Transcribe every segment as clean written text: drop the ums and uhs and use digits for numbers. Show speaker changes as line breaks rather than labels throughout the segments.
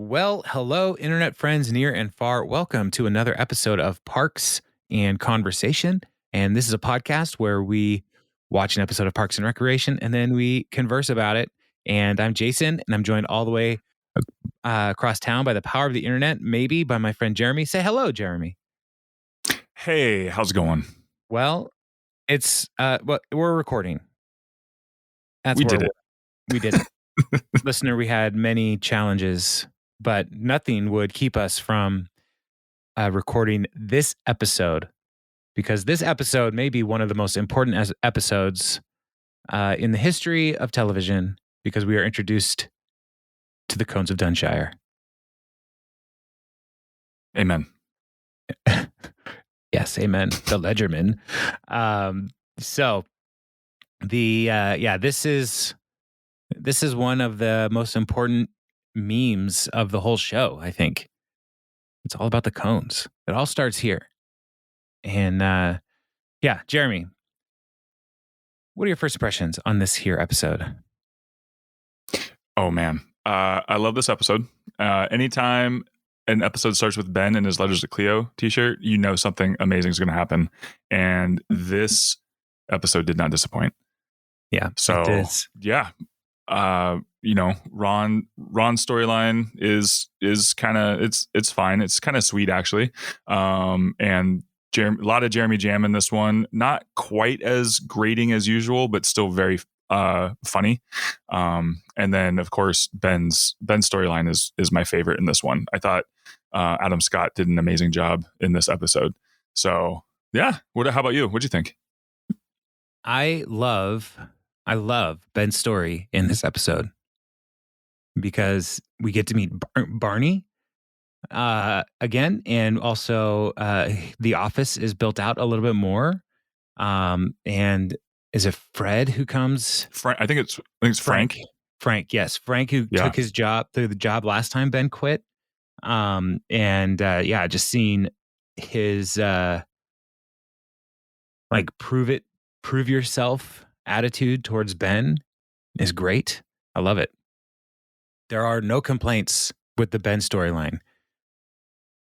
Well, hello, internet friends near and far. Welcome to another episode of Parks and Conversation. And this is a podcast where we watch an episode of Parks and Recreation and then we converse about it. And I'm Jason, and I'm joined all the way across town by the power of the internet, maybe by my friend Jeremy. Say hello, Jeremy.
Hey, how's it going?
Well, it's we're recording.
We did it.
We did it. Listener, we had many challenges, but nothing would keep us from recording this episode, because this episode may be one of the most important episodes in the history of television, because we are introduced to the Cones of Dunshire.
Amen.
Yes, amen. The Ledgerman. This is one of the most important memes of the whole show, I think. It's all about the cones. It all starts here. And Jeremy, what are your first impressions on this here episode?
Oh, man. I love this episode. Anytime an episode starts with Ben in his Letters to Cleo t-shirt, you know something amazing is going to happen. And this episode did not disappoint.
Yeah.
So, yeah. Ron's storyline is kind of, it's fine. It's kind of sweet, actually. And a lot of Jeremy Jam in this one, not quite as grating as usual, but still very funny. And then of course Ben's storyline is my favorite in this one. I thought Adam Scott did an amazing job in this episode. So yeah, how about you? What'd you think?
I love Ben's story in this episode because we get to meet Barney again, and also the office is built out a little bit more. And is it Fred who comes?
I think it's Frank.
Frank, yes, Frank, who took his job through the job last time Ben quit. Just seeing his prove yourself attitude towards Ben is great. I love it. There are no complaints with the Ben storyline.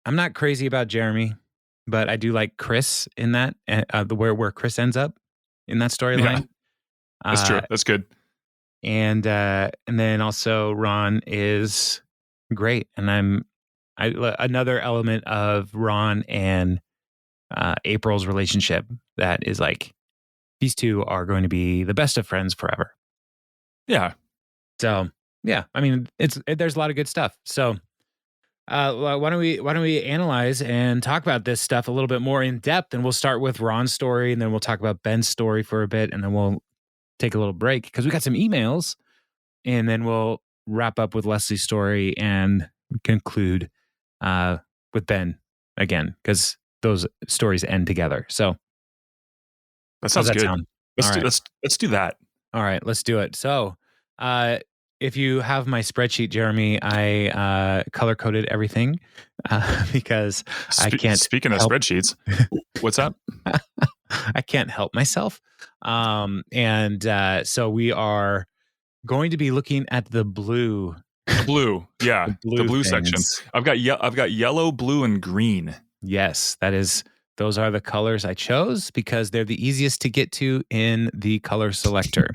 I'm not crazy about Jeremy, but I do like Chris in that, where Chris ends up in that storyline.
Yeah, that's true. That's good.
And then also Ron is great, and another element of Ron and April's relationship that is like, these two are going to be the best of friends forever.
Yeah.
So yeah, I mean, there's a lot of good stuff. So why don't we analyze and talk about this stuff a little bit more in depth? And we'll start with Ron's story, and then we'll talk about Ben's story for a bit, and then we'll take a little break because we got some emails, and then we'll wrap up with Leslie's story and conclude with Ben again, because those stories end together. So
that sounds good. Let's do that.
All right, let's do it. So, if you have my spreadsheet, Jeremy, I color-coded everything because I can't.
Speaking of spreadsheets, what's up?
I can't help myself. So we are going to be looking at the blue.
Yeah, the blue section. I've got yellow, blue, and green.
Yes, those are the colors I chose because they're the easiest to get to in the color selector.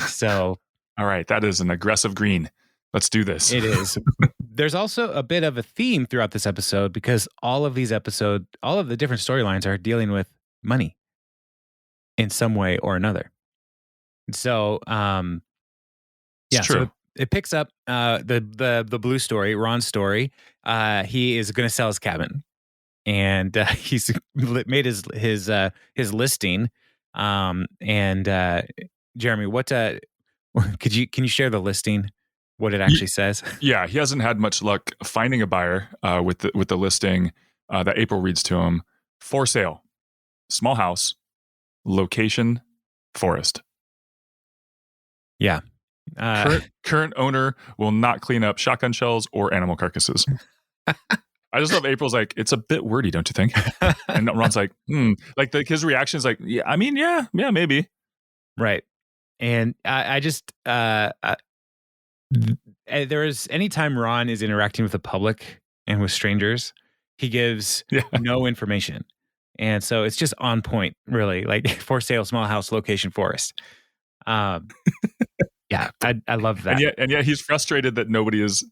So,
all right, that is an aggressive green. Let's do this.
It is. There's also a bit of a theme throughout this episode because all of the different storylines are dealing with money in some way or another. So,
it's true.
So it picks up the blue story, Ron's story. He is going to sell his cabin. And he's made his listing. Jeremy, what can you share the listing? What it actually says?
Yeah, he hasn't had much luck finding a buyer with the listing that April reads to him. For sale, small house, location, forest.
Yeah.
Current owner will not clean up shotgun shells or animal carcasses. I just love April's like, it's a bit wordy, don't you think? And Ron's like, his reaction is like, yeah, I mean, yeah, maybe.
Right. And I just, anytime Ron is interacting with the public and with strangers, he gives no information. And so it's just on point, really, like for sale, small house, location, forest. Yeah, I love that.
And yet he's frustrated that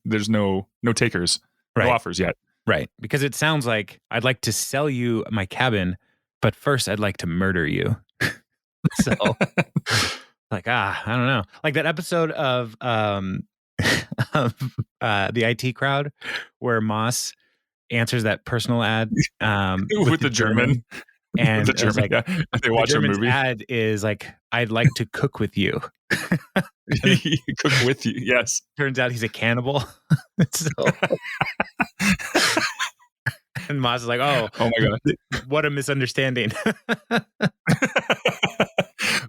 there's no takers,
right.
no offers yet.
Right. Because it sounds like I'd like to sell you my cabin, but first I'd like to murder you. So like, I don't know. Like that episode of of the IT Crowd where Moss answers that personal ad
with the German.
And
the German,
like,
they watch
the
a movie.
Ad is like, I'd like to cook with you.
Cook with you, yes.
Turns out he's a cannibal. So, and Moss is like, oh my God, what a misunderstanding.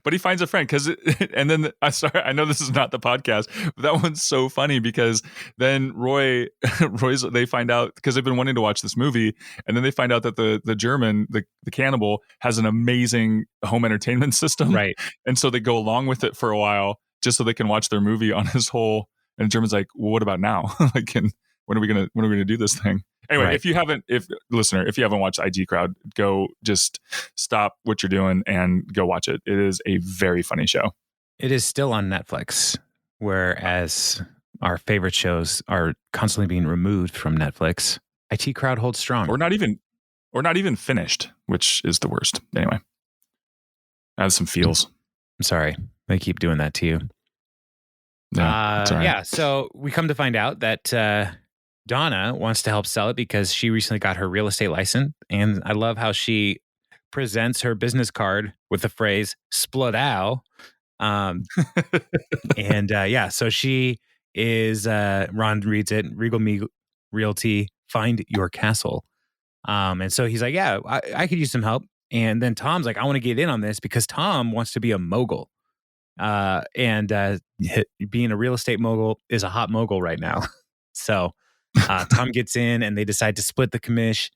But he finds a friend and then sorry, I know this is not the podcast, but that one's so funny because then they find out because they've been wanting to watch this movie, and then they find out that the German, the cannibal, has an amazing home entertainment system,
right?
And so they go along with it for a while just so they can watch their movie on his whole. And the German's like, well, what about now? Like, when are we gonna do this thing? Anyway,
right.
if you haven't watched IG Crowd, go just stop what you're doing and go watch it. It is a very funny show.
It is still on Netflix, whereas our favorite shows are constantly being removed from Netflix. IT Crowd holds strong,
or not even finished, which is the worst. Anyway, has some feels.
I'm sorry, they keep doing that to you.
Right.
Yeah. So we come to find out that Donna wants to help sell it because she recently got her real estate license. And I love how she presents her business card with the phrase "Splodao." So she is, Ron reads it, Regal Me Realty, find your castle. And so he's like, yeah, I could use some help. And then Tom's like, I want to get in on this because Tom wants to be a mogul. Being a real estate mogul is a hot mogul right now. So Tom gets in and they decide to split the commish.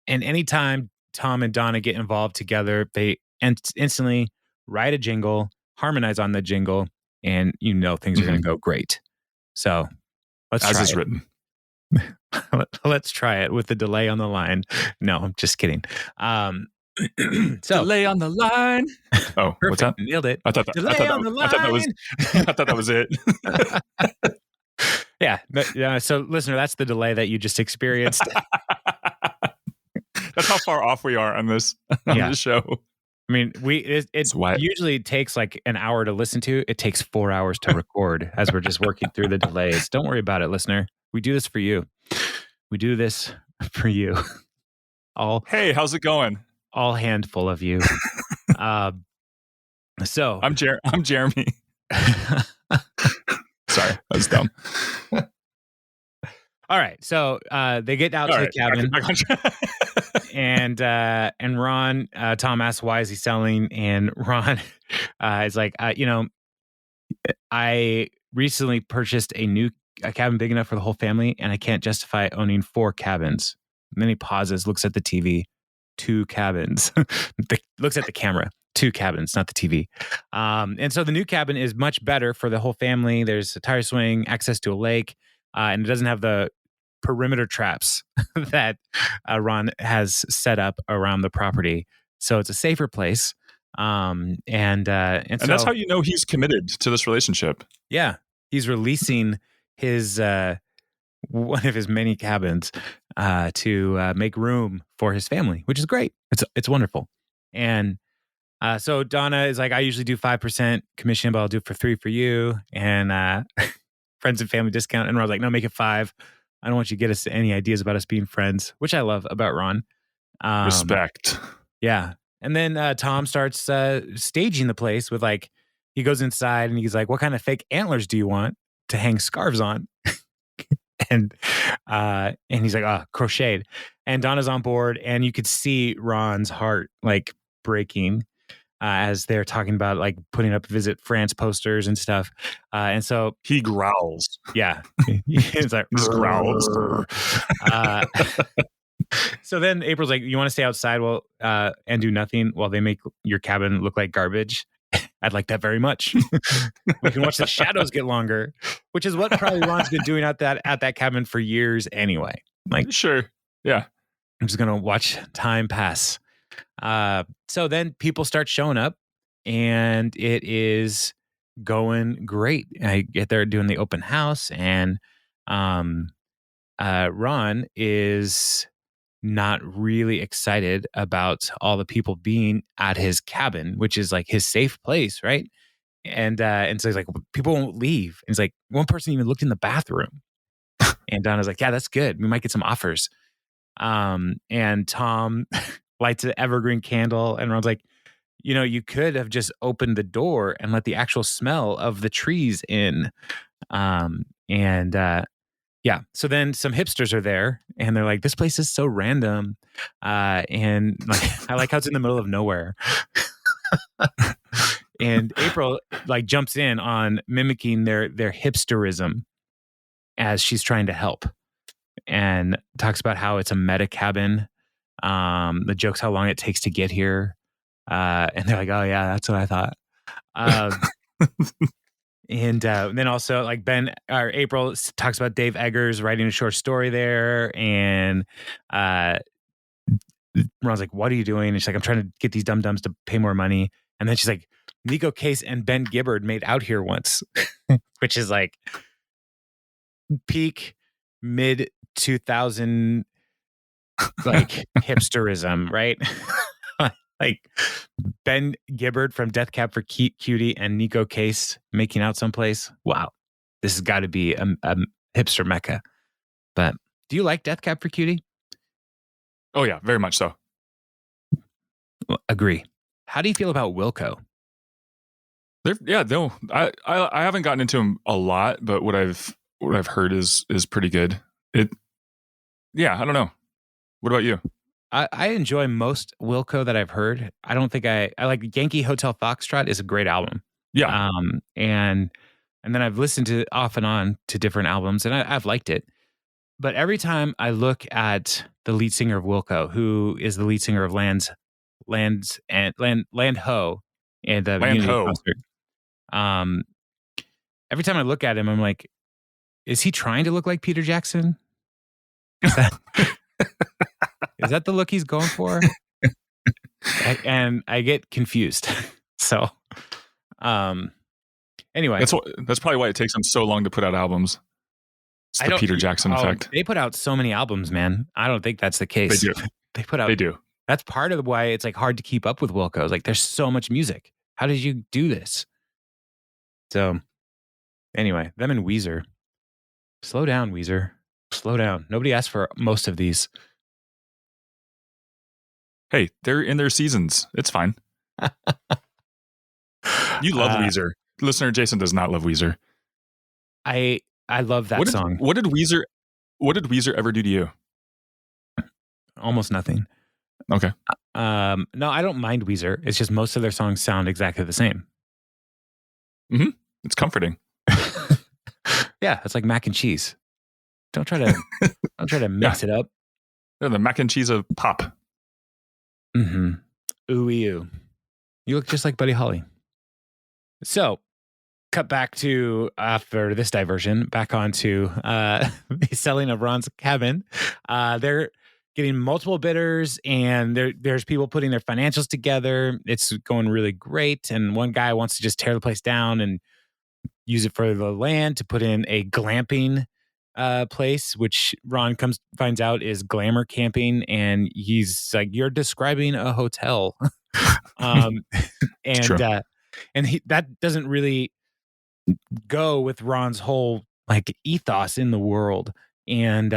And anytime Tom and Donna get involved together, they instantly write a jingle, harmonize on the jingle, and things are going to go great. So let's try it.
Written.
Let's try it with the delay on the line. No, I'm just kidding. So
delay on the line. Oh,
perfect.
What's that?
Nailed it.
I thought that was it.
Yeah. So listener, that's the delay that you just experienced.
That's how far off we are on this show.
I mean, it usually takes like an hour to listen to. It takes 4 hours to record as we're just working through the delays. Don't worry about it, listener. We do this for you. We do this for you.
Hey, how's it going?
All handful of you. So
I'm Jeremy. Sorry, that's dumb.
All right, so they get out to the cabin, and Ron, Tom asks why is he selling, and Ron is like, I recently purchased a cabin big enough for the whole family, and I can't justify owning 4 cabins. And then he pauses, looks at the TV, 2 cabins, looks at the camera. 2 cabins, not the TV. And so the new cabin is much better for the whole family. There's a tire swing, access to a lake, and it doesn't have the perimeter traps that Ron has set up around the property. So it's a safer place. And
that's how you know he's committed to this relationship.
Yeah. He's releasing his one of his many cabins to make room for his family, which is great. It's wonderful. And so Donna is like, I usually do 5% commission, but I'll do it for 3 for you. And friends and family discount. And Ron's like, no, make it 5. I don't want you to get us any ideas about us being friends, which I love about Ron.
Respect.
Yeah. And then Tom starts staging the place with he goes inside and he's like, what kind of fake antlers do you want to hang scarves on? and he's like, crocheted. And Donna's on board, and you could see Ron's heart breaking as they're talking about putting up Visit France posters and stuff. And so
he growls.
Yeah. He's like,
he just growls.
So then April's like, you want to stay outside and do nothing while they make your cabin look like garbage? I'd like that very much. We can watch the shadows get longer, which is what probably Ron's been doing at that cabin for years anyway. Like,
sure. Yeah.
I'm just gonna watch time pass. So then people start showing up, and it is going great. I get there doing the open house, and Ron is not really excited about all the people being at his cabin, which is like his safe place, right? And so he's like, people won't leave. And he's like, one person even looked in the bathroom. And Donna's like, yeah, that's good. We might get some offers. And Tom lights an evergreen candle, and Ron's like, you could have just opened the door and let the actual smell of the trees in. Yeah. So then some hipsters are there, and they're like, this place is so random. And like, I like how it's in the middle of nowhere. And April like jumps in on mimicking their hipsterism as she's trying to help, and talks about how it's a meta cabin. The joke's how long it takes to get here. And they're like, oh yeah, that's what I thought. And then also like April talks about Dave Eggers writing a short story there. And Ron's like, what are you doing? And she's like, I'm trying to get these dum-dums to pay more money. And then she's like, Nico Case and Ben Gibbard made out here once, which is like peak mid 2000 like hipsterism, right? Like Ben Gibbard from Death Cab for Cutie and Nico Case making out someplace. Wow, this has got to be a hipster mecca. But do you like Death Cab for Cutie?
Oh yeah, very much so.
Agree. How do you feel about Wilco?
I haven't gotten into him a lot, but what I've heard is pretty good. I don't know. What about you?
I enjoy most Wilco that I've heard. I don't think I like Yankee Hotel Foxtrot is a great album.
Yeah.
And then I've listened to off and on to different albums, and I've liked it. But every time I look at the lead singer of Wilco, who is the lead singer of Land Ho and the
Land
Unity
Ho.
concert, every time I look at him, I'm like, is he trying to look like Peter Jackson? Is that the look he's going for? And I get confused. So, anyway,
that's probably why it takes him so long to put out albums. It's the Peter Jackson effect.
They put out so many albums, man. I don't think that's the case.
They do. They do.
That's part of why it's like hard to keep up with Wilco. It's like there's so much music. How did you do this? So, anyway, them and Weezer. Slow down, Weezer. Slow down. Nobody asked for most of these.
Hey, they're in their seasons. It's fine. You love Weezer. Listener Jason does not love Weezer.
I love that song.
What did Weezer ever do to you?
Almost nothing.
Okay.
No, I don't mind Weezer. It's just most of their songs sound exactly the same.
Mm-hmm. It's comforting.
Yeah, it's like mac and cheese. Don't try to mix it up.
They're the mac and cheese of pop.
Mm-hmm. Ooh. You look just like Buddy Holly. So, cut back to, after this diversion, back onto the selling of Ron's cabin. They're getting multiple bidders, and there's people putting their financials together. It's going really great. And one guy wants to just tear the place down and use it for the land to put in a glamping place, which Ron finds out is glamour camping, and he's like, "You're describing a hotel," and that doesn't really go with Ron's whole like ethos in the world. And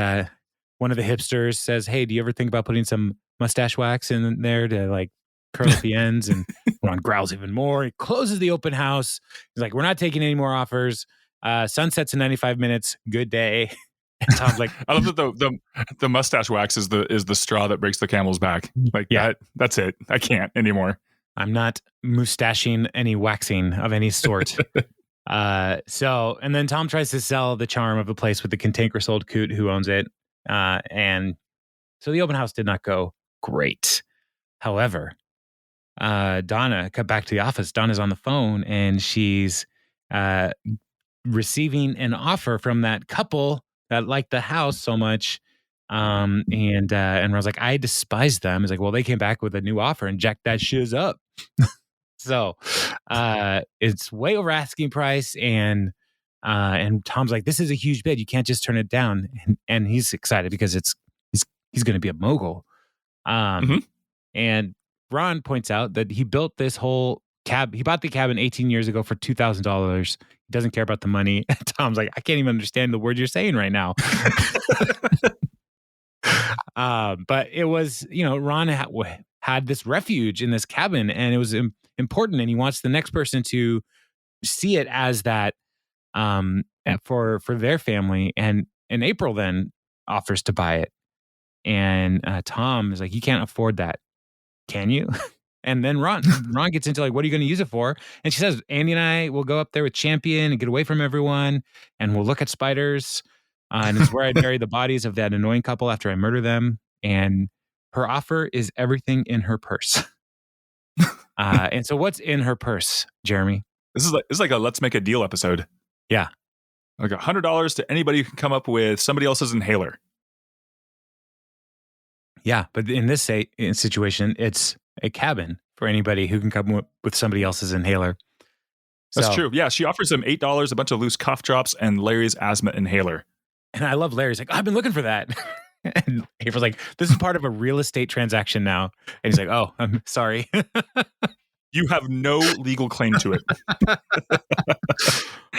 one of the hipsters says, "Hey, do you ever think about putting some mustache wax in there to like curl up the ends?" And Ron growls even more. He closes the open house. He's like, "We're not taking any more offers. Sunsets in 95 minutes. Good day." And Tom's like,
I love that the mustache wax is the straw that breaks the camel's back. Like, yeah, that's it. I can't anymore.
I'm not mustaching any waxing of any sort. And then Tom tries to sell the charm of the place with the cantankerous old coot who owns it. And so the open house did not go great. However, Donna, cut back to the office. Donna's on the phone and she's uh, receiving an offer from that couple that liked the house so much. And Ron's like, I despise them. He's like, well, they came back with a new offer and jacked that shiz up. So it's way over asking price. And Tom's like, this is a huge bid. You can't just turn it down. And he's excited because he's going to be a mogul. And Ron points out that he built this whole he bought the cabin 18 years ago for $2,000. He doesn't care about the money. Tom's like, I can't even understand the word you're saying right now. But it was, Ron had this refuge in this cabin, and it was important, and he wants the next person to see it as that for their family. And April then offers to buy it, and Tom is like, you can't afford that, can you? And then Ron gets into like, what are you going to use it for? And she says, Andy and I will go up there with Champion and get away from everyone, and we'll look at spiders. And it's where I'd bury the bodies of that annoying couple after I murder them. And her offer is everything in her purse. And so what's in her purse, Jeremy?
This is like a let's make a deal episode.
Yeah.
Like $100 to anybody who can come up with somebody else's inhaler.
Yeah. But in this situation, it's a cabin for anybody who can come with somebody else's inhaler.
That's true. Yeah. She offers him $8, a bunch of loose cough drops, and Larry's asthma inhaler.
And I love Larry's like, I've been looking for that. And April's like, this is part of a real estate transaction now. And he's like, oh, I'm sorry.
You have no legal claim to it.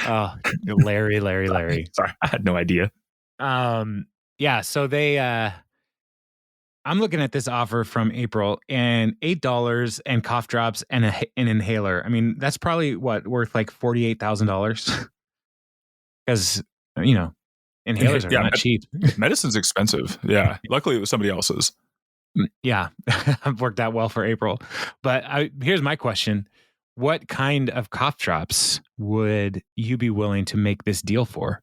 Oh, Larry.
Sorry, I had no idea.
Yeah, so they I'm looking at this offer from April, and $8 and cough drops and an inhaler. I mean, that's probably worth like $48,000. Because, inhalers are not cheap.
Medicine's expensive. Yeah. Luckily, it was somebody else's.
Yeah. I've worked out well for April. But here's my question. What kind of cough drops would you be willing to make this deal for?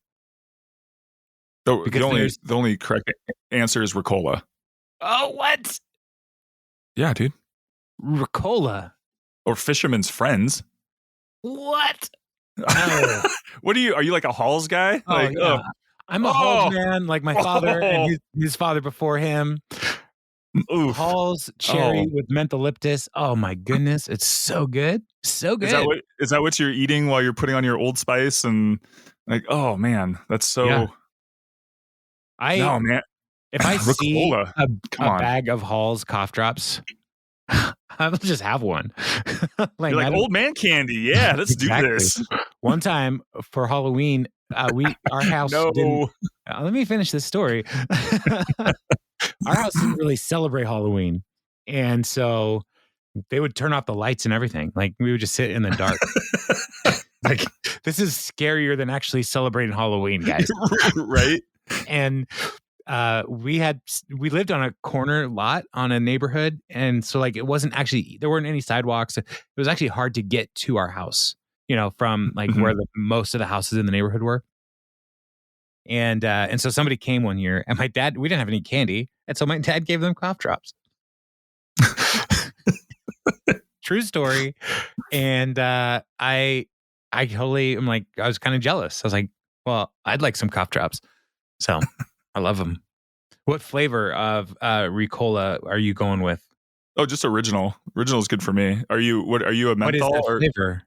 The only correct answer is Ricola.
Oh, what?
Yeah, dude.
Ricola.
Or Fisherman's Friends.
What?
Oh. What are you like a Halls guy?
Oh,
like,
yeah. I'm a Halls man, like my father and his father before him. Oof. Halls cherry with mentholyptus. Oh my goodness, it's so good, so good.
Is that what you're eating while you're putting on your Old Spice and like? Oh man, that's so.
Yeah.
No man,
if I see a bag of Halls cough drops, I'll just have one.
You're like old man candy. Yeah, let's do this.
One time for Halloween, our house.
No.
Let me finish this story. Our house didn't really celebrate Halloween, and so they would turn off the lights and everything. Like we would just sit in the dark. Like this is scarier than actually celebrating Halloween, guys.
Right?
And we lived on a corner lot on a neighborhood, and so like there weren't any sidewalks. It was actually hard to get to our house, from like where most of the houses in the neighborhood were. And so somebody came one year, and we didn't have any candy, and so my dad gave them cough drops. True story. And I totally am like, I was kind of jealous. I was like, well, I'd like some cough drops. So I love them. What flavor of Ricola are you going with?
Oh, just original. Original is good for me. Are you a menthol?
What is that flavor?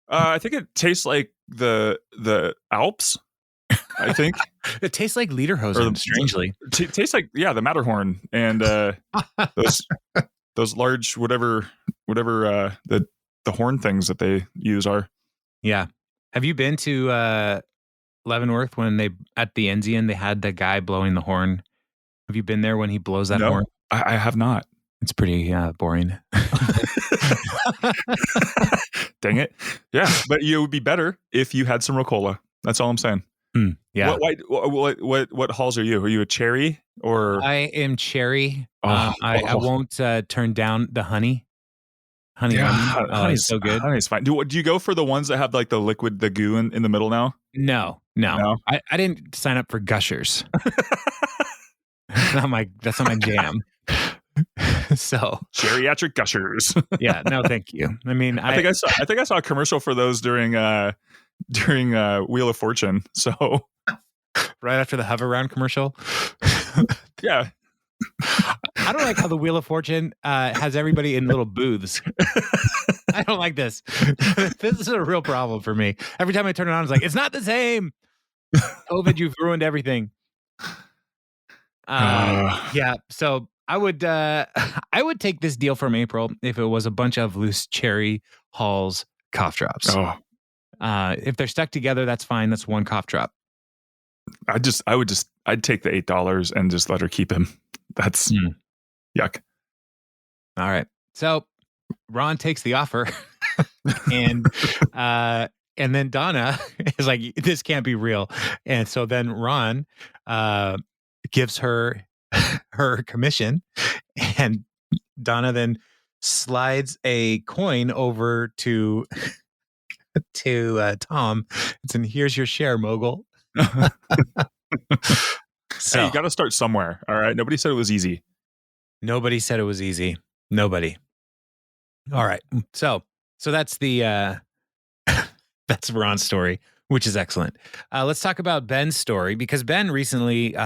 I think it tastes like the Alps. I think
it tastes like Lederhosen, strangely.
Tastes like the Matterhorn and those large whatever the horn things that they use are.
Yeah. Have you been to Leavenworth when at the Enzian they had the guy blowing the horn? Have you been there when he blows that horn?
I have not.
It's pretty boring.
Dang it. Yeah, but it would be better if you had some Ricola. That's all I'm saying.
Yeah.
What Halls are you? Are you a cherry or?
I am cherry. I won't turn down the honey. Honey, honey's so good.
Honey's fine. Do you go for the ones that have like the liquid, the goo in the middle now?
No. I didn't sign up for Gushers. That's not my jam. So
geriatric gushers.
yeah, no, thank you. I mean,
I think I saw a commercial for those during Wheel of Fortune. So
right after the hover round commercial.
yeah.
I don't like how the Wheel of Fortune has everybody in little booths. I don't like this. This is a real problem for me. Every time I turn it on, it's like, it's not the same. COVID, you've ruined everything. Yeah. So I would I would take this deal from April if it was a bunch of loose cherry Halls cough drops.
Oh,
If they're stuck together, that's fine. That's one cough drop.
I'd take the $8 and just let her keep him. That's yuck.
All right. So Ron takes the offer and then Donna is like, this can't be real. And so then Ron gives her her commission, and Donna then slides a coin over to Tom. It's in, here's your share, mogul. So
hey, you got to start somewhere. All right. Nobody said it was easy.
Nobody said it was easy. Nobody. All right. So that's the that's Ron's story, which is excellent. Let's talk about Ben's story, because Ben recently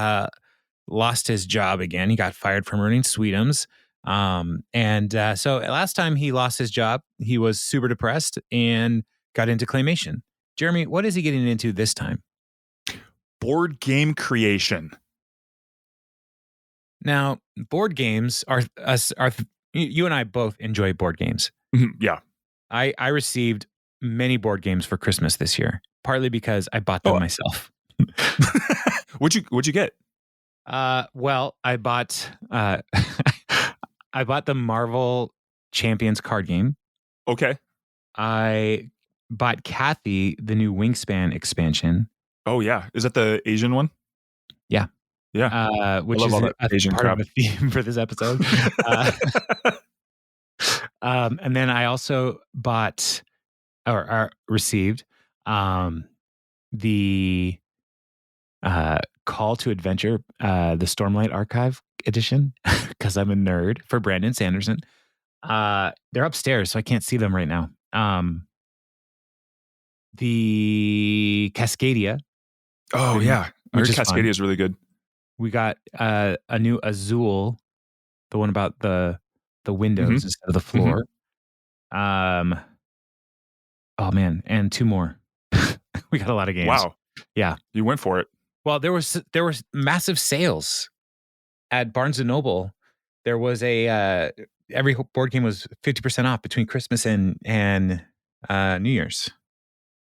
lost his job again. He got fired from earning Sweetums. So last time he lost his job, he was super depressed and got into claymation. Jeremy, what is he getting into this time?
Board game creation.
Now, board games are you and I both enjoy board games.
Yeah.
I received many board games for Christmas this year, partly because I bought them myself.
What'd you get?
Well, I bought I bought the Marvel Champions card game.
Okay.
I bought Kathy the new Wingspan expansion.
Oh yeah, is that the Asian one?
Yeah.
Yeah.
Which is a
Asian
part
crap.
of the theme for this episode. And then I also bought or received the Call to Adventure, the Stormlight Archive edition, because I'm a nerd, for Brandon Sanderson. They're upstairs, so I can't see them right now. The Cascadia.
Oh yeah, I heard Cascadia is really good.
We got a new Azul, the one about the windows instead of the floor. Oh man, and two more. We got a lot of games.
Wow.
Yeah,
you went for it.
Well, there was massive sales at Barnes and Noble. There was every board game was 50% off between Christmas and New Year's.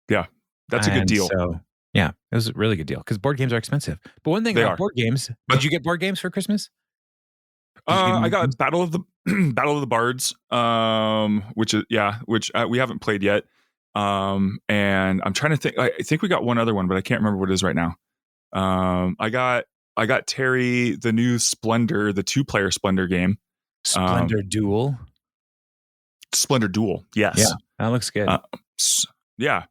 Yeah, that's a good deal.
So yeah, it was a really good deal because board games are expensive. But one thing about board games, did you get board games for Christmas?
I got Battle of the Bards, which we haven't played yet. And I'm trying to think. I think we got one other one, but I can't remember what it is right now. I got Terry the new Splendor, the 2-player Splendor game.
Splendor Duel.
Splendor Duel. Yes.
Yeah, that looks good.
Yeah.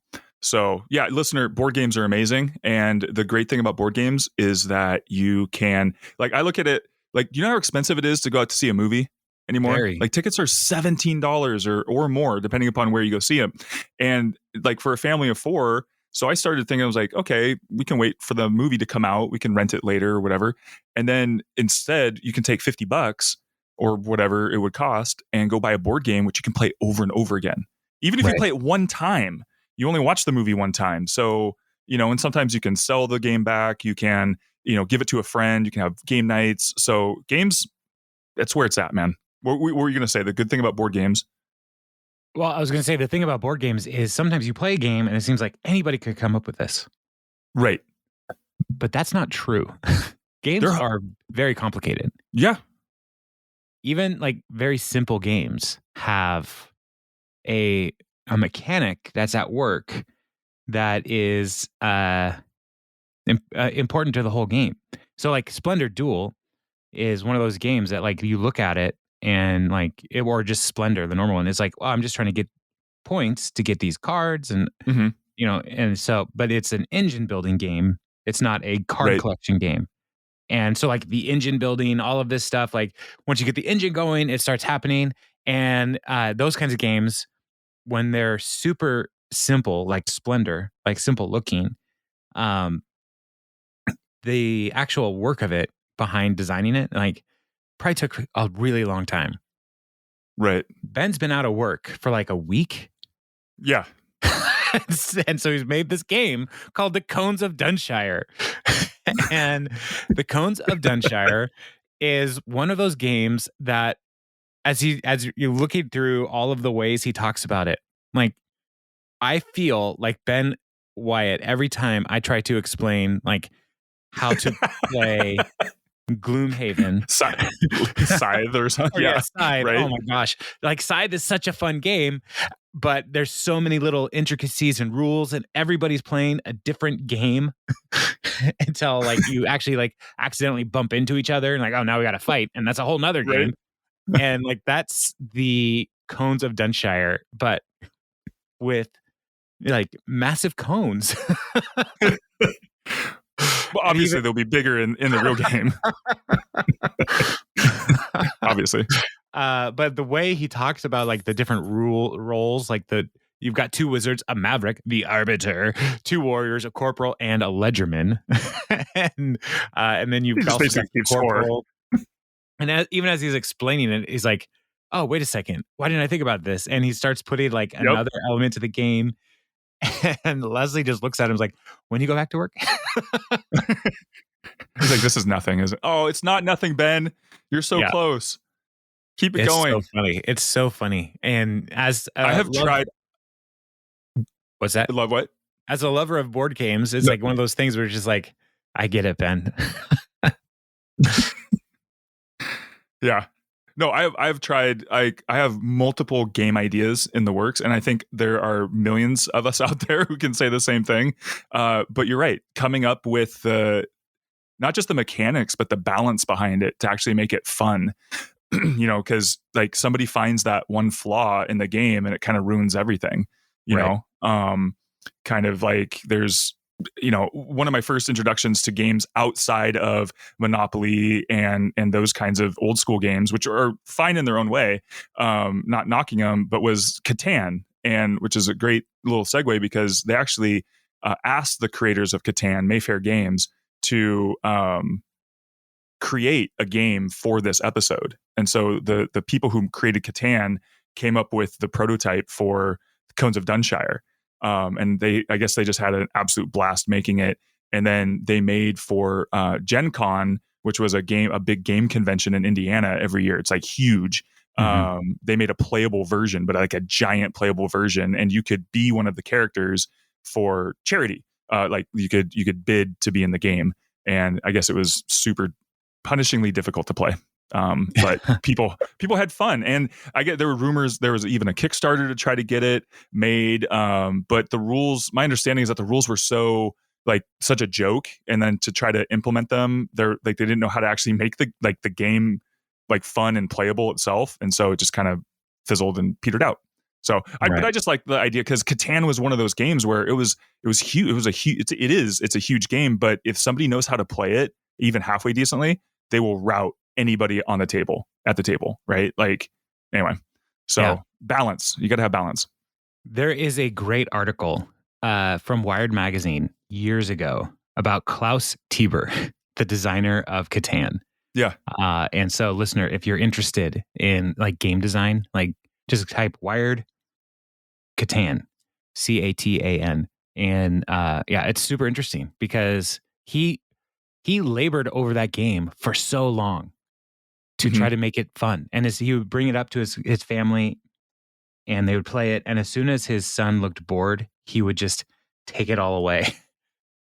So yeah, listener, board games are amazing. And the great thing about board games is that you can, like, I look at it, like, you know how expensive it is to go out to see a movie anymore?
Very.
Like, tickets are $17 or more, depending upon where you go see them. And like for a family of 4, so I started thinking, I was like, okay, we can wait for the movie to come out. We can rent it later or whatever. And then instead you can take $50 or whatever it would cost and go buy a board game, which you can play over and over again. Even if you play it one time, you only watch the movie one time. So, and sometimes you can sell the game back. You can, give it to a friend. You can have game nights. So games, that's where it's at, man. What were you going to say? The good thing about board games?
Well, I was going to say the thing about board games is sometimes you play a game and it seems like anybody could come up with this.
Right.
But that's not true. Games are very complicated.
Yeah.
Even like very simple games have a mechanic that's at work that is important to the whole game. So like Splendor Duel is one of those games that like you look at it and like or just Splendor, the normal one, it's like, well, I'm just trying to get points to get these cards and and so, but it's an engine building game. It's not a card collection game. And so like the engine building, all of this stuff, like once you get the engine going, it starts happening. And those kinds of games, when they're super simple, like Splendor, like simple looking, um, the actual work of it behind designing it, like probably took a really long time.
Right.
Ben's been out of work for like a week.
Yeah.
And so he's made this game called the Cones of Dunshire. And the Cones of Dunshire is one of those games that as you're looking through all of the ways he talks about it, like I feel like Ben Wyatt every time I try to explain like how to play Gloomhaven.
Scythe or something.
Yeah,
Yeah.
Scythe.
Right.
Oh my gosh. Like Scythe is such a fun game, but there's so many little intricacies and rules, and everybody's playing a different game until like you actually like accidentally bump into each other and like, oh, now we got to fight. And that's a whole nother
Right.
game. And like that's the Cones of Dunshire, but with like massive cones.
Well, obviously they'll be bigger in the real game. Obviously.
But the way he talks about like the different roles, like you've got 2 wizards, a maverick, the arbiter, 2 warriors, a corporal, and a ledgerman, and then you've also got the corporal. And even as he's explaining it, he's like, "Oh, wait a second, why didn't I think about this?" And he starts putting like another element to the game. And Leslie just looks at him, and is like, "When you go back to work?"
He's like, "This is nothing, is it?" Oh, it's not nothing, Ben. You're so close. Keep it going.
It's so funny. It's so funny. And as
I have tried.
What's that?
I love what?
As a lover of board games, it's like one of those things where it's just like, I get it, Ben.
Yeah. No, I've tried. I have multiple game ideas in the works, and I think there are millions of us out there who can say the same thing. But you're right. Coming up with not just the mechanics, but the balance behind it to actually make it fun. Because like somebody finds that one flaw in the game, and it kind of ruins everything. You know, kind of like there's. One of my first introductions to games outside of Monopoly and those kinds of old school games, which are fine in their own way, not knocking them, but was Catan, and which is a great little segue because they actually asked the creators of Catan, Mayfair Games, to create a game for this episode. And so the people who created Catan came up with the prototype for Cones of Dunshire. And I guess they just had an absolute blast making it. And then they made for Gen Con, which was a big game convention in Indiana every year. It's like huge. Mm-hmm. They made a playable version, but like a giant playable version. And you could be one of the characters for charity. Like you could bid to be in the game. And I guess it was super punishingly difficult to play. But people had fun, and there were rumors there was even a Kickstarter to try to get it made. But the rules, my understanding is that the rules were such a joke, and then to try to implement them, they didn't know how to actually make the game like fun and playable itself, and so it just kind of fizzled and petered out. So, but I just like the idea because Catan was one of those games where it was huge. It's a huge game, but if somebody knows how to play it even halfway decently, they will rout anybody at the table, right? Like, anyway, so balance. You got to have balance.
There is a great article from Wired Magazine years ago about Klaus Tieber, the designer of Catan.
Yeah.
And so, listener, if you're interested in like game design, like just type Wired Catan, Catan, and it's super interesting because he labored over that game for so long to try to make it fun. And as he would bring it up to his family and they would play it. And as soon as his son looked bored, he would just take it all away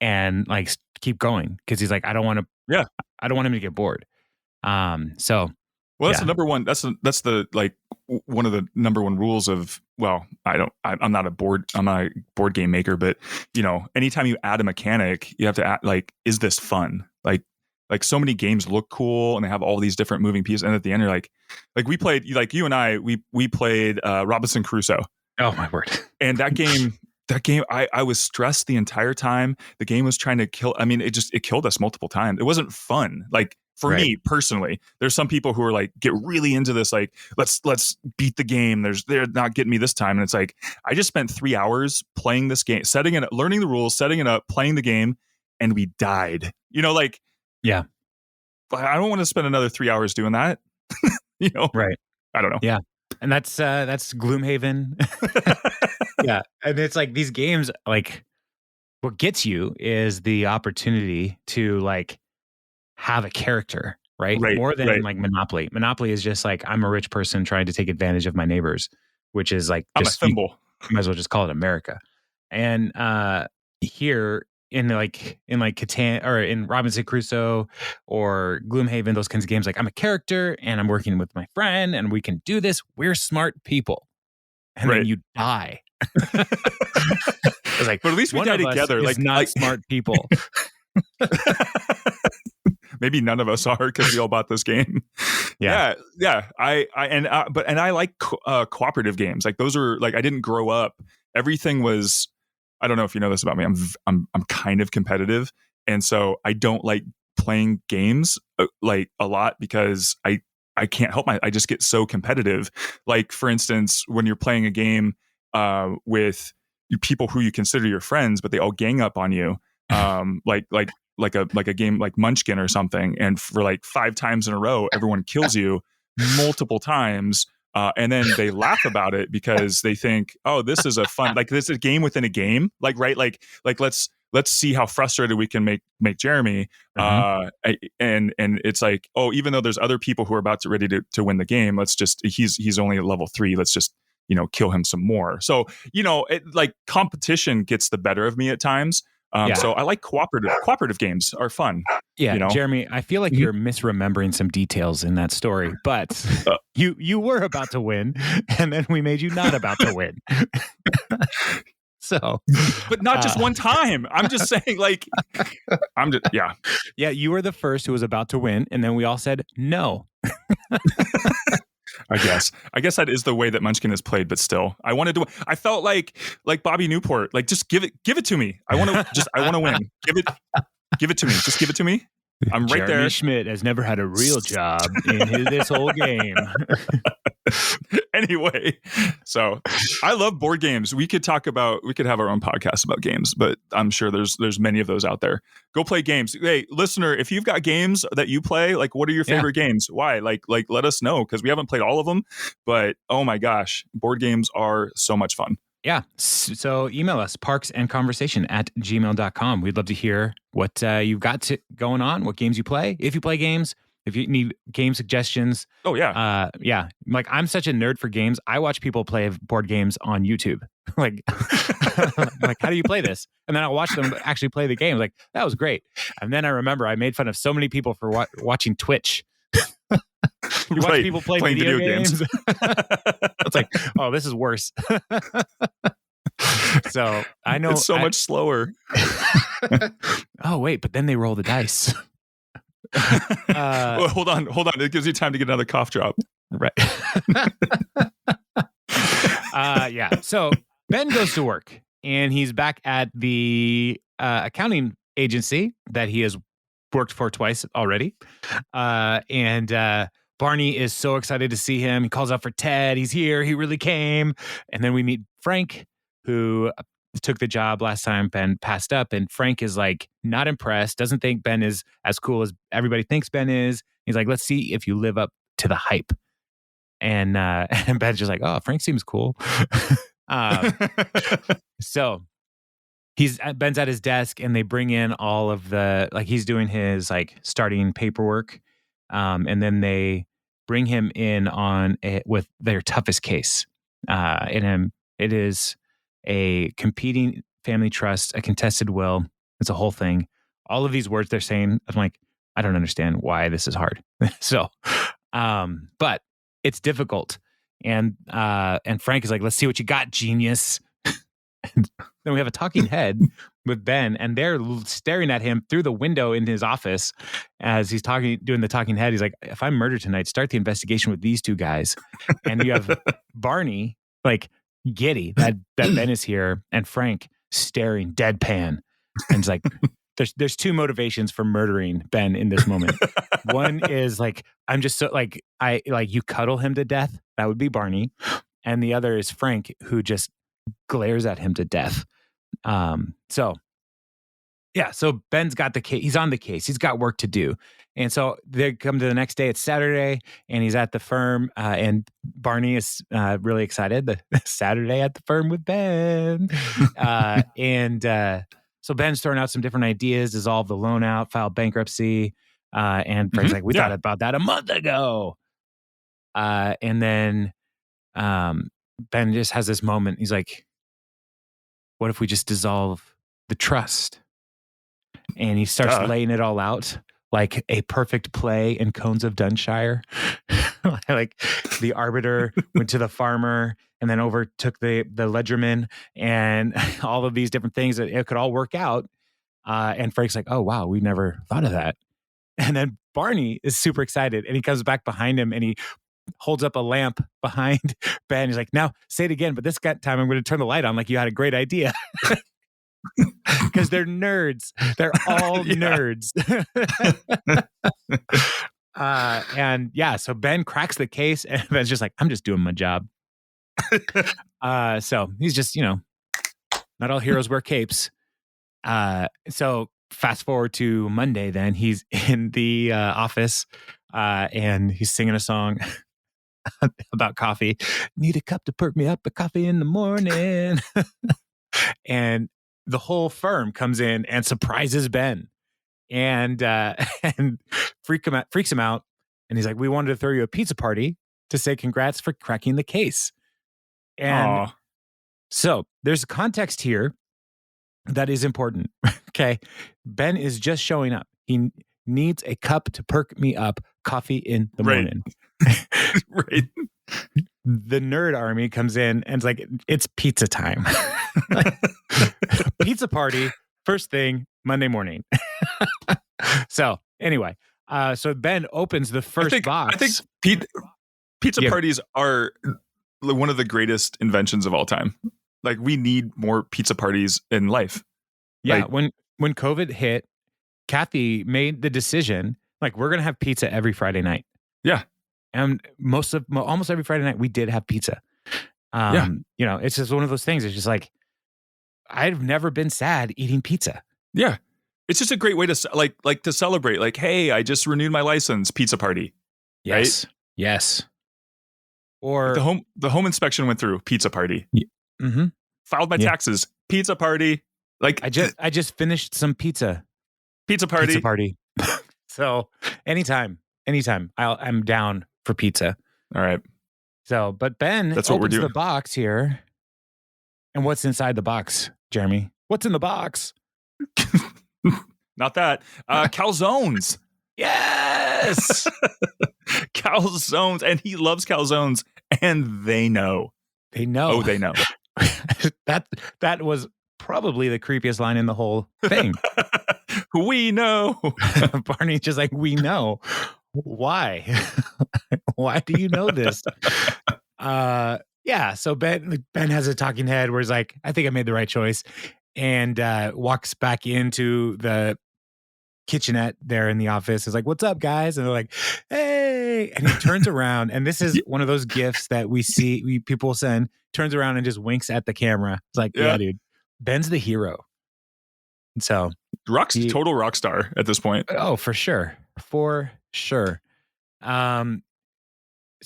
and like keep going. Cause he's like, I don't want him to get bored.
That's the number one. That's the like one of the number one rules of. Well, I'm not a board game maker, but anytime you add a mechanic, you have to add like, is this fun? Like so many games look cool and they have all these different moving pieces, and at the end you're like we played, like you and I, we played Robinson Crusoe.
Oh my word!
And that game that game, I was stressed the entire time. The game was trying to kill. I mean, it killed us multiple times. It wasn't fun. Like for
Right.
me personally, there's some people who are like, get really into this. Like, let's beat the game. They're not getting me this time. And it's like, I just spent 3 hours playing this game, setting it, learning the rules, setting it up, playing the game, and we died. You know, like,
yeah,
I don't want to spend another 3 hours doing that. You know,
right.
I don't know.
Yeah. And that's Gloomhaven. Yeah. And it's like these games, like what gets you is the opportunity to like have a character, right?
Right,
More than
right.
like Monopoly. Monopoly is just like, I'm a rich person trying to take advantage of my neighbors, which is like,
I'm a
just, you
thimble.
might as well just call it America. And here in Catan or in Robinson Crusoe or Gloomhaven, those kinds of games, like I'm a character and I'm working with my friend and we can do this. We're smart people. And then
Right.
you die. It's like,
but at least we
one
die
of us
together.
is
Like
not smart people.
Maybe none of us are because we all bought this game.
Yeah.
I like cooperative games. Like those are like I didn't grow up. Everything was. I don't know if you know this about me. I'm kind of competitive, and so I don't like playing games like a lot because I can't help I just get so competitive. Like for instance, when you're playing a game with people who you consider your friends, but they all gang up on you, like a game like Munchkin or something, and for like 5 times in a row, everyone kills you multiple times. And then they laugh about it because they think, oh, this is a fun, like this is a game within a game. Like, right. Like let's see how frustrated we can make Jeremy. And it's like, oh, even though there's other people who are about to ready to win the game, he's only at level 3. Let's just, kill him some more. So, like competition gets the better of me at times. So I like cooperative games are fun.
Yeah, Jeremy, I feel like you're misremembering some details in that story, but you were about to win, and then we made you not about to win. So,
but not just one time. I'm just saying, like,
yeah. You were the first who was about to win, and then we all said no.
I guess that is the way that Munchkin is played, but still, I felt like Bobby Newport, like just give it to me. I want to win. Give it to me. Just give it to me. I'm right
Jeremy
there.
Schmidt has never had a real job in this whole game.
Anyway, so I love board games. We could have our own podcast about games, but I'm sure there's many of those out there. Go play games. Hey, listener, if you've got games that you play, like what are your favorite games? Why? Like let us know, because we haven't played all of them, but oh my gosh, board games are so much fun.
Yeah. So email us, parksandconversation@gmail.com. We'd love to hear what you've got going on, what games you play, if you play games, if you need game suggestions.
Oh, yeah.
Yeah. Like, I'm such a nerd for games. I watch people play board games on YouTube. Like, how do you play this? And then I'll watch them actually play the game. Like, that was great. And then I remember I made fun of so many people for watching Twitch. You watch people play video games. It's like, oh, this is worse. So I know
it's so much slower.
Oh, wait, but then they roll the dice.
Well, hold on. It gives you time to get another cough drop.
Right. Yeah. So Ben goes to work and he's back at the accounting agency that he has worked for twice already. And Barney is so excited to see him. He calls out for Ted. He's here. He really came. And then we meet Frank, who took the job last time Ben passed up. And Frank is like not impressed, doesn't think Ben is as cool as everybody thinks Ben is. He's like, let's see if you live up to the hype. And Ben's just like, oh, Frank seems cool. So Ben's at his desk and they bring in all of he's doing his starting paperwork. And then they bring him in with their toughest case. And it is a competing family trust, a contested will. It's a whole thing. All of these words they're saying, I'm like, I don't understand why this is hard. So, but it's difficult. And Frank is like, let's see what you got, genius. And then we have a talking head with Ben, and they're staring at him through the window in his office as he's doing the talking head. He's like, if I'm murdered tonight, start the investigation with these two guys. And you have Barney, like, giddy that Ben is here, and Frank staring deadpan. And it's like, there's two motivations for murdering Ben in this moment. One is like, I'm just so like, you cuddle him to death. That would be Barney. And the other is Frank, who just glares at him to death. So Ben's got the case. He's on the case. He's got work to do. And so they come to the next day. It's Saturday, and he's at the firm. And Barney is really excited. The Saturday at the firm with Ben. So Ben's throwing out some different ideas: dissolve the loan out, file bankruptcy. And Frank's like, "We thought about that a month ago." And then Ben just has this moment. He's like, "What if we just dissolve the trust?" And he starts laying it all out like a perfect play in Cones of Dunshire. Like the arbiter went to the farmer and then overtook the ledgerman, and all of these different things that it could all work out. And Frank's like, "Oh, wow, we never thought of that." And then Barney is super excited, and he comes back behind him and he holds up a lamp behind Ben. He's like, "Now say it again, but this time I'm going to turn the light on like you had a great idea." Because they're nerds. They're all nerds. So Ben cracks the case, and Ben's just like, "I'm just doing my job." So he's just, not all heroes wear capes. So fast forward to Monday, then he's in the office, and he's singing a song about coffee. Need a cup to perk me up, a coffee in the morning. And the whole firm comes in and surprises Ben, and freaks him out. And he's like, "We wanted to throw you a pizza party to say congrats for cracking the case." And so there's context here that is important. Okay. Ben is just showing up. He needs a cup to perk me up, coffee in the morning.
Right.
The nerd army comes in and it's like, "It's pizza time." Pizza party, first thing, Monday morning. So anyway, so Ben opens the first box.
I think pizza parties are one of the greatest inventions of all time. Like, we need more pizza parties in life.
Yeah, like, when COVID hit, Kathy made the decision, like, we're going to have pizza every Friday night.
Yeah.
And almost every Friday night we did have pizza. It's just one of those things. It's just like, I've never been sad eating pizza.
Yeah. It's just a great way to like to celebrate. Like, hey, I just renewed my license, pizza party.
Yes.
Right?
Yes. Or
the home inspection went through, pizza party.
Mm-hmm.
Filed my taxes, pizza party. Like,
I just finished some pizza.
Pizza party.
So anytime I'm down for pizza.
All right.
So, but Ben
That's what we're doing.
The box here. And what's inside the box, Jeremy? What's in the box?
Not that. Calzones.
Yes.
Calzones. And he loves calzones. And they know.
They know.
Oh, they know.
That was probably the creepiest line in the whole thing.
We know.
Barney's just like, "We know." Why? Why do you know this? So Ben has a talking head where he's like, "I think I made the right choice," and walks back into the kitchenette there in the office. Is like, "What's up, guys?" And they're like, "Hey!" And he turns around, and this is one of those gifs that people send. Turns around and just winks at the camera. It's like, yeah dude, Ben's the hero. So
total rock star at this point.
Oh, for sure. So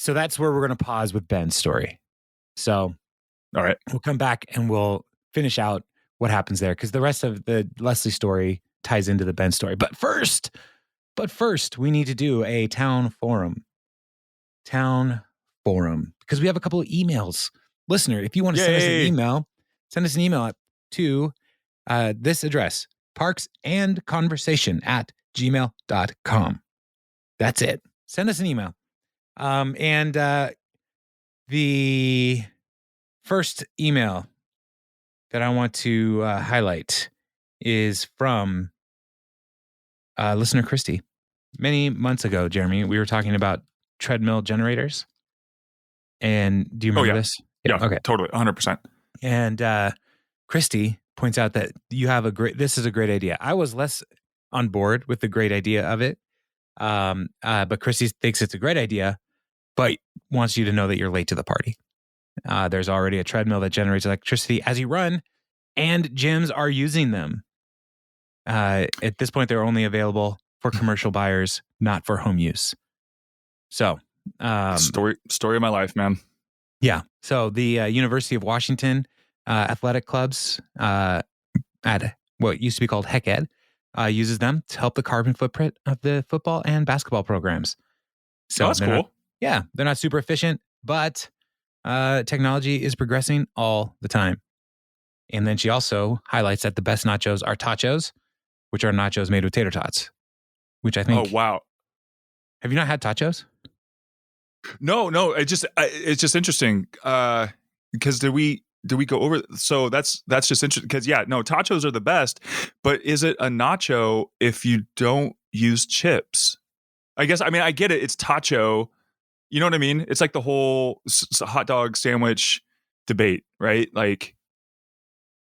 that's where we're going to pause with Ben's story. So,
all right,
we'll come back and we'll finish out what happens there, because the rest of the Leslie story ties into the Ben story. But first, we need to do a town forum, because we have a couple of emails. Listener, if you want to send us an email to this address, parksandconversation@gmail.com. That's it. Send us an email. And the first email that I want to highlight is from listener Christy. Many months ago, Jeremy, we were talking about treadmill generators. And do you remember this?
Yeah.
Okay.
Totally. 100%.
And Christy points out that this is a great idea. I was less on board with the great idea of it. But Christy thinks it's a great idea, but wants you to know that you're late to the party. There's already a treadmill that generates electricity as you run, and gyms are using them. At this point, they're only available for commercial buyers, not for home use. So,
story of my life, man.
Yeah. So the University of Washington athletic clubs at what used to be called Heck Ed uses them to help the carbon footprint of the football and basketball programs. So
that's cool.
They're not super efficient, but technology is progressing all the time. And then she also highlights that the best nachos are tachos, which are nachos made with tater tots, which I think.
Oh, wow.
Have you not had tachos?
No. It's just interesting. Because did we go over? So that's just interesting. Because tachos are the best. But is it a nacho if you don't use chips? I guess. I mean, I get it. It's tacho. You know what I mean? It's like the whole hot dog sandwich debate, right? Like,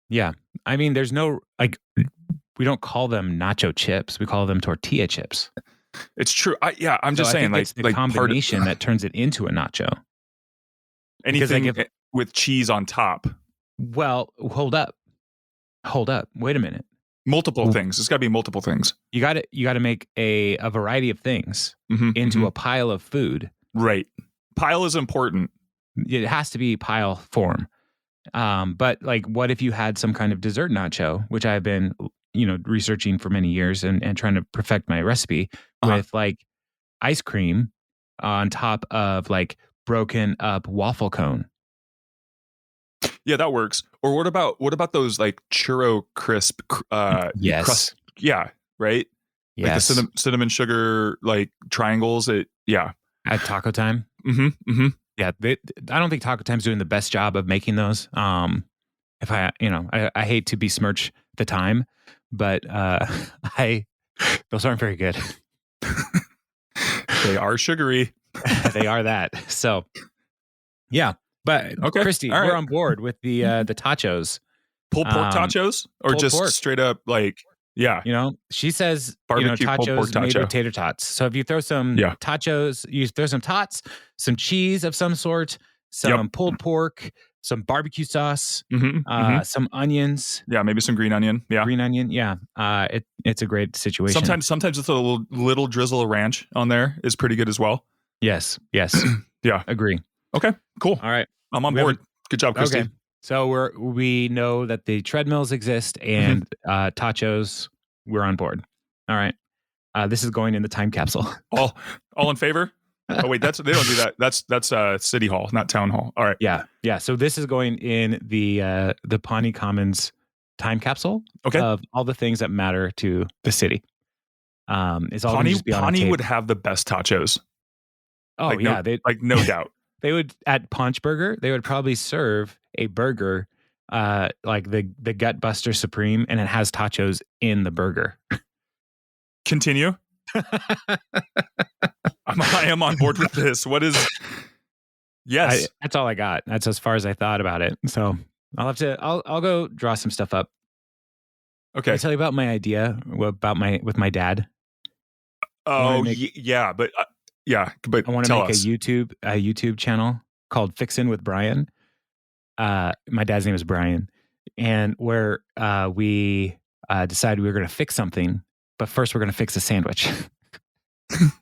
yeah. I mean, there's no we don't call them nacho chips. We call them tortilla chips.
It's true. I'm just saying,
it's the combination that turns it into a nacho.
Anything with cheese on top.
Well, hold up. Wait a minute.
Multiple things. It's got to be multiple things.
You got to make a variety of things into a pile of food.
Right. Pile is important.
It has to be pile form. But what if you had some kind of dessert nacho, which I've been researching for many years and trying to perfect my recipe with ice cream on top of broken up waffle cone.
Yeah, that works. Or what about those churro crisp
yes.
crust? Yeah, right?
Yes.
Like the cinnamon sugar triangles.
At Taco Time.
Mm-hmm.
Yeah, I don't think Taco Time's doing the best job of making those. If I hate to besmirch the time, but those aren't very good.
They are sugary.
They are that. So, yeah. But
okay.
Christy, we're on board with the tachos.
Pulled pork tachos, or just pork. Straight up
she says
barbecue
tachos made with tater tots. So if you throw some tachos, you throw some tots, some cheese of some sort, some pulled pork, some barbecue sauce, some onions.
Yeah, maybe some green onion. Yeah,
green onion. Yeah, it's a great situation.
Sometimes with a little drizzle of ranch on there is pretty good as well.
Yes.
Yeah,
agree.
Okay, cool.
All right,
I'm on board. Good job, Christy.
Okay. So we know that the treadmills exist and tachos. We're on board. All right. This is going in the time capsule.
All in favor? Oh wait, they don't do that. That's City Hall, not Town Hall. All right.
Yeah. So this is going in the Pawnee Commons time capsule.
Okay.
Of all the things that matter to the city. It's all
Pawnee would have the best tachos.
Oh yeah,
no doubt.
They would at Punch Burger. They would probably serve a burger, like the Gut Buster Supreme, and it has tachos in the burger.
Continue. I am on board with this. What is? Yes,
that's all I got. That's as far as I thought about it. So I'll go draw some stuff up.
Okay.
Can I tell you about my idea with my dad?
Oh, but
I want to make a YouTube channel called Fixin' with Brian. My dad's name is Brian, and where we decided we were going to fix something, but first we're going to fix a sandwich.
Is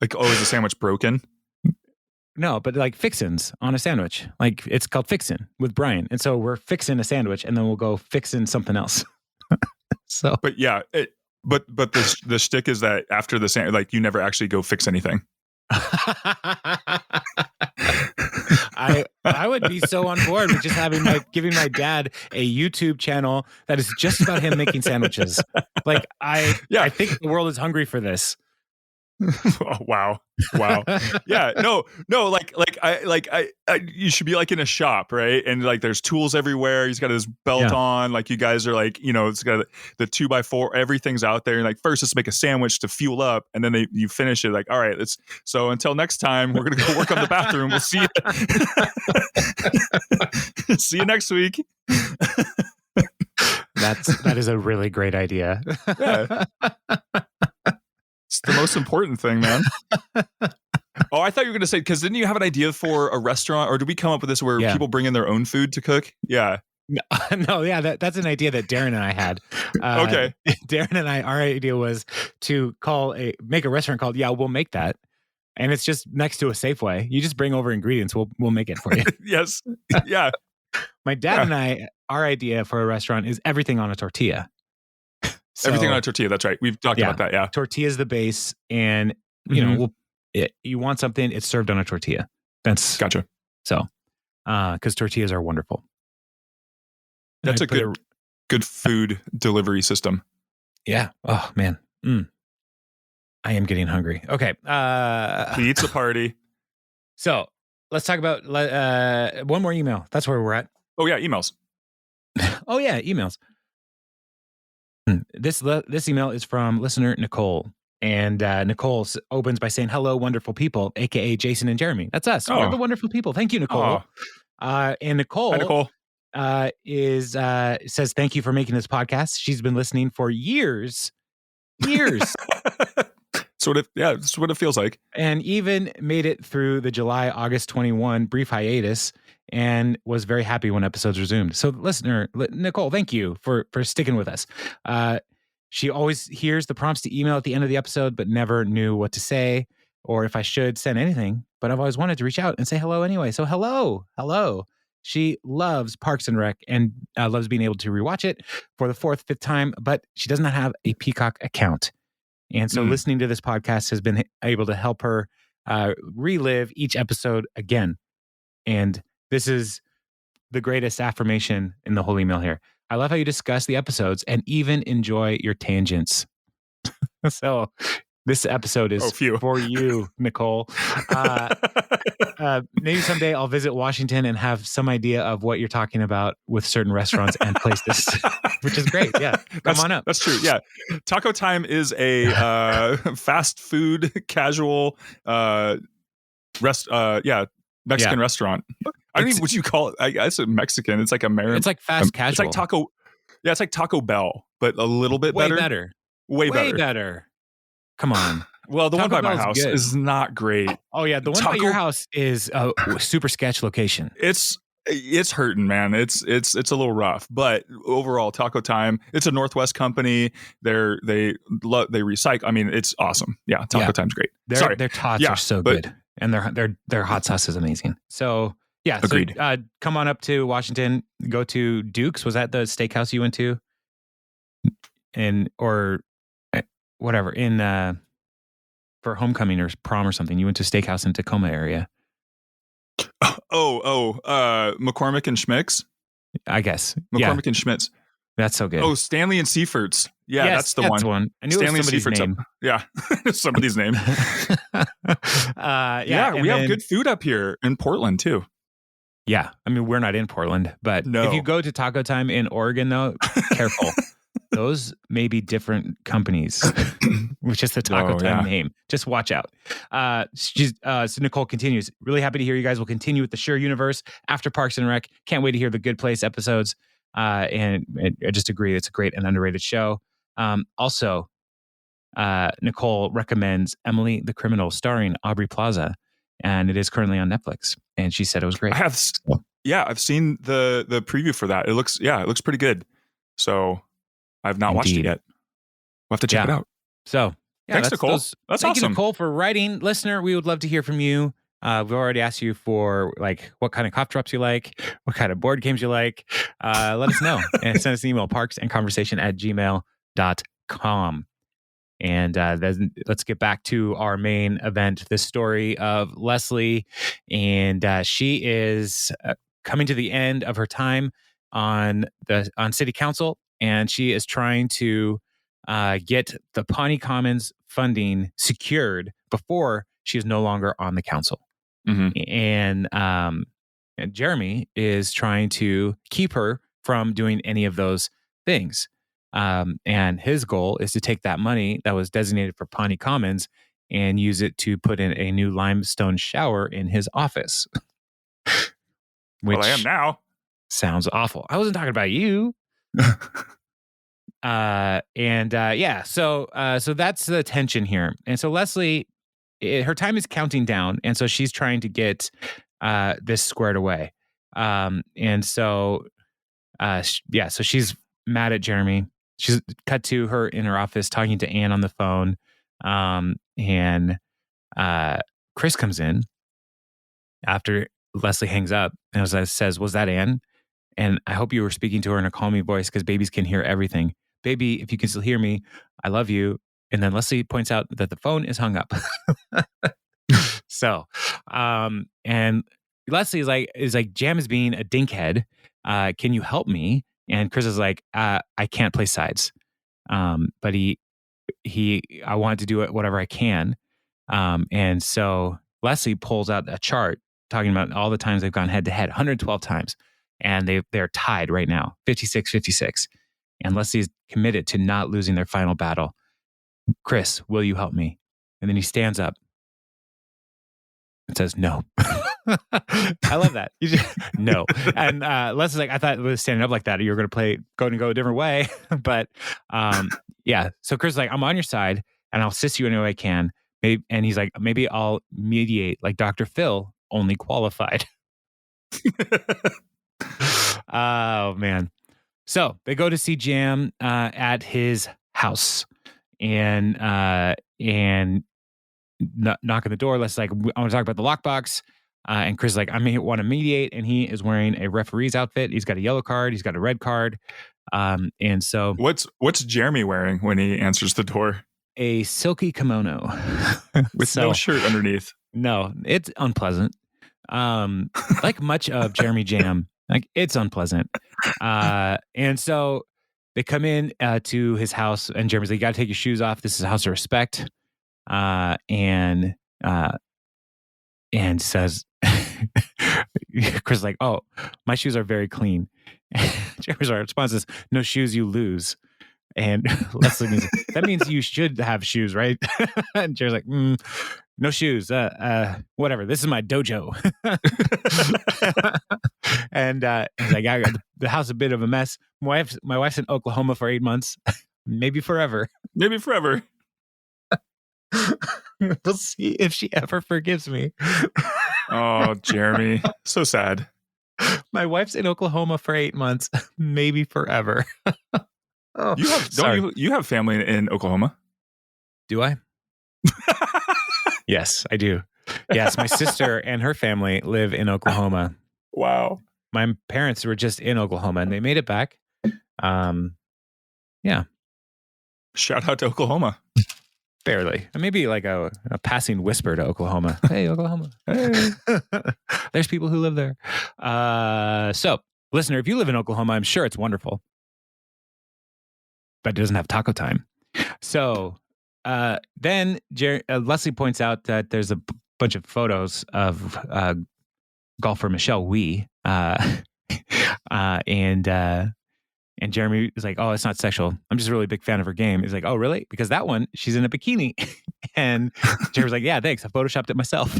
the sandwich broken?
No, but fixins on a sandwich. It's called Fixin' with Brian, and so we're fixing a sandwich, and then we'll go fixin' something else. So,
but yeah, but the shtick is that after the sandwich, you never actually go fix anything.
I would be so on board with just giving my dad a YouTube channel that is just about him making sandwiches. I think the world is hungry for this.
Oh, wow. Yeah. No. You should be like in a shop, right? And like, there's tools everywhere. He's got his belt
Yeah.
on. Like, you guys are like, it's got the 2x4. Everything's out there. And like, first, let's make a sandwich to fuel up, and then you finish it. Like, all right, let's. So until next time, we're gonna go work on the bathroom. We'll see you. See you next week.
That is a really great idea.
Yeah. It's the most important thing, man. Oh, I thought you were going to say, because didn't you have an idea for a restaurant, or did we come up with this where people bring in their own food to cook? Yeah.
No, yeah, that's an idea that Darren and I had.
Okay.
Darren and our idea was to make a restaurant called We'll Make That. And it's just next to a Safeway. You just bring over ingredients. We'll make it for you.
Yes. Yeah.
My dad and our idea for a restaurant is everything on a tortilla. So,
everything on a tortilla. That's right. We've talked about that. Yeah.
Tortilla is the base, and you want something, it's served on a tortilla. That's
gotcha.
So, because tortillas are wonderful.
That's a good food delivery system.
Yeah. Oh man. I am getting hungry. Okay.
Pizza party.
So let's talk about one more email. That's where we're at.
Oh yeah, emails.
Oh yeah, emails. This email is from listener Nicole, and Nicole opens by saying, "Hello, wonderful people, aka Jason and Jeremy." That's us. We're the wonderful people. Thank you, Nicole. And Nicole.
Hi, Nicole.
Says thank you for making this podcast. She's been listening for years.
That's what it feels like.
And even made it through the July-August 21 brief hiatus, and was very happy when episodes resumed. So listener Nicole, thank you for sticking with us. She always hears the prompts to email at the end of the episode, but never knew what to say or if I should send anything. But I've always wanted to reach out and say hello anyway. So hello. She loves Parks and Rec and loves being able to rewatch it for the 4th, 5th time, but she does not have a Peacock account. And so listening to this podcast has been able to help her relive each episode again. And this is the greatest affirmation in the whole email here. I love how you discuss the episodes and even enjoy your tangents. So this episode is for you, Nicole. Maybe someday I'll visit Washington and have some idea of what you're talking about with certain restaurants and places, which is great. Yeah, come on up.
That's true. Yeah, Taco Time is a fast food casual Mexican restaurant. I don't even what you call it. I guess it's Mexican. It's like American.
It's like fast casual.
It's like taco. Yeah, it's like Taco Bell, but a little bit better. Way better.
Come on.
Well, the one by my house is not great.
Oh yeah, the one by your house is a super sketch location.
It's hurting, man. It's a little rough, but overall, Taco Time. It's a Northwest company. They recycle. I mean, it's awesome. Yeah, Taco Time's great.
Their tots are so good, and their hot sauce is amazing. So yeah, agreed. So, come on up to Washington. Go to Duke's. Was that the steakhouse you went to? Or whatever for homecoming or prom or something. You went to a steakhouse in Tacoma area.
McCormick and Schmick's.
I guess
McCormick and Schmidt's.
That's so good.
Oh, Stanley and Seifert's. Yeah,
yes,
that's the one.
I knew Stanley it was somebody's name.
Yeah, somebody's name. We have good food up here in Portland too.
Yeah, I mean we're not in Portland, but if you go to Taco Time in Oregon, though, careful. Those may be different companies, which is the Taco Time name. Just watch out. So Nicole continues. Really happy to hear you guys will continue with the Sure universe after Parks and Rec. Can't wait to hear the Good Place episodes. And I just agree. It's a great and underrated show. Also, Nicole recommends Emily the Criminal starring Aubrey Plaza. And it is currently on Netflix. And she said it was great.
I've seen the preview for that. It looks pretty good. So I've not watched it yet. We'll have to check it out.
So
thanks, Nicole. That's
awesome. Thank you, Nicole, for writing. Listener, we would love to hear from you. We've already asked you for what kind of cough drops you like, what kind of board games you like. Let us know and send us an email, parksandconversation@gmail.com. And then let's get back to our main event, the story of Leslie. And she is coming to the end of her time on city council. And she is trying to get the Pawnee Commons funding secured before she is no longer on the council. And Jeremy is trying to keep her from doing any of those things. And his goal is to take that money that was designated for Pawnee Commons and use it to put in a new limestone shower in his office. Which
I am now.
Sounds awful. I wasn't talking about you. So that's the tension here. And so Leslie, her time is counting down, and so she's trying to get this squared away. So she's mad at Jeremy. She's cut to her in her office talking to Anne on the phone. And Chris comes in after Leslie hangs up and says, "Was that Anne? And I hope you were speaking to her in a calming voice because babies can hear everything. Baby, if you can still hear me, I love you." And then Leslie points out that the phone is hung up. And Leslie is like, Jam is being a dinkhead. Can you help me? And Chris is like, I can't play sides. But I want to do it whatever I can. And so Leslie pulls out a chart talking about all the times they've gone head to head, 112 times. And they're tied right now, 56-56. And Leslie's committed to not losing their final battle. Chris, will you help me? And then he stands up and says, no. I love that. No. And Leslie's like, I thought it was standing up like that. You were going to go a different way. But So Chris is like, I'm on your side and I'll assist you any way I can. And he's like, maybe I'll mediate like Dr. Phil, only qualified. Oh, man. So they go to see Jam at his house and knock on the door. Let's I want to talk about the lockbox. And Chris is like, I may want to mediate. And he is wearing a referee's outfit. He's got a yellow card. He's got a red card. And so
what's Jeremy wearing when he answers the door?
A silky kimono
with no shirt underneath.
No, it's unpleasant. Like much of Jeremy Jam, like it's unpleasant. And so they come in to his house, and Jeremy's like, "You got to take your shoes off. This is a house of respect." And says, Chris is like, "Oh, my shoes are very clean." Jeremy's response is, "No shoes, you lose." And Leslie means, that means you should have shoes, right? And Jerry's like, no shoes. Whatever. This is my dojo. And he's like, I got the house a bit of a mess. My wife's in Oklahoma for 8 months, maybe forever.
Maybe forever.
We'll see if she ever forgives me.
Oh, Jeremy, so sad.
My wife's in Oklahoma for 8 months, maybe forever. Oh,
you have family in Oklahoma?
Do I? Yes, I do. Yes, my sister and her family live in Oklahoma.
Wow.
My parents were just in Oklahoma and they made it back. Yeah.
Shout out to Oklahoma.
Barely. Maybe like a passing whisper to Oklahoma. Hey, Oklahoma. Hey. There's people who live there. So, listener, if you live in Oklahoma, I'm sure it's wonderful. But it doesn't have taco time. So then Leslie points out that there's a bunch of photos of golfer Michelle Wie. And Jeremy is like, "Oh, it's not sexual. I'm just a really big fan of her game." He's like, "Oh, really? Because that one, she's in a bikini." And Jeremy's like, "Yeah, thanks. I photoshopped it myself."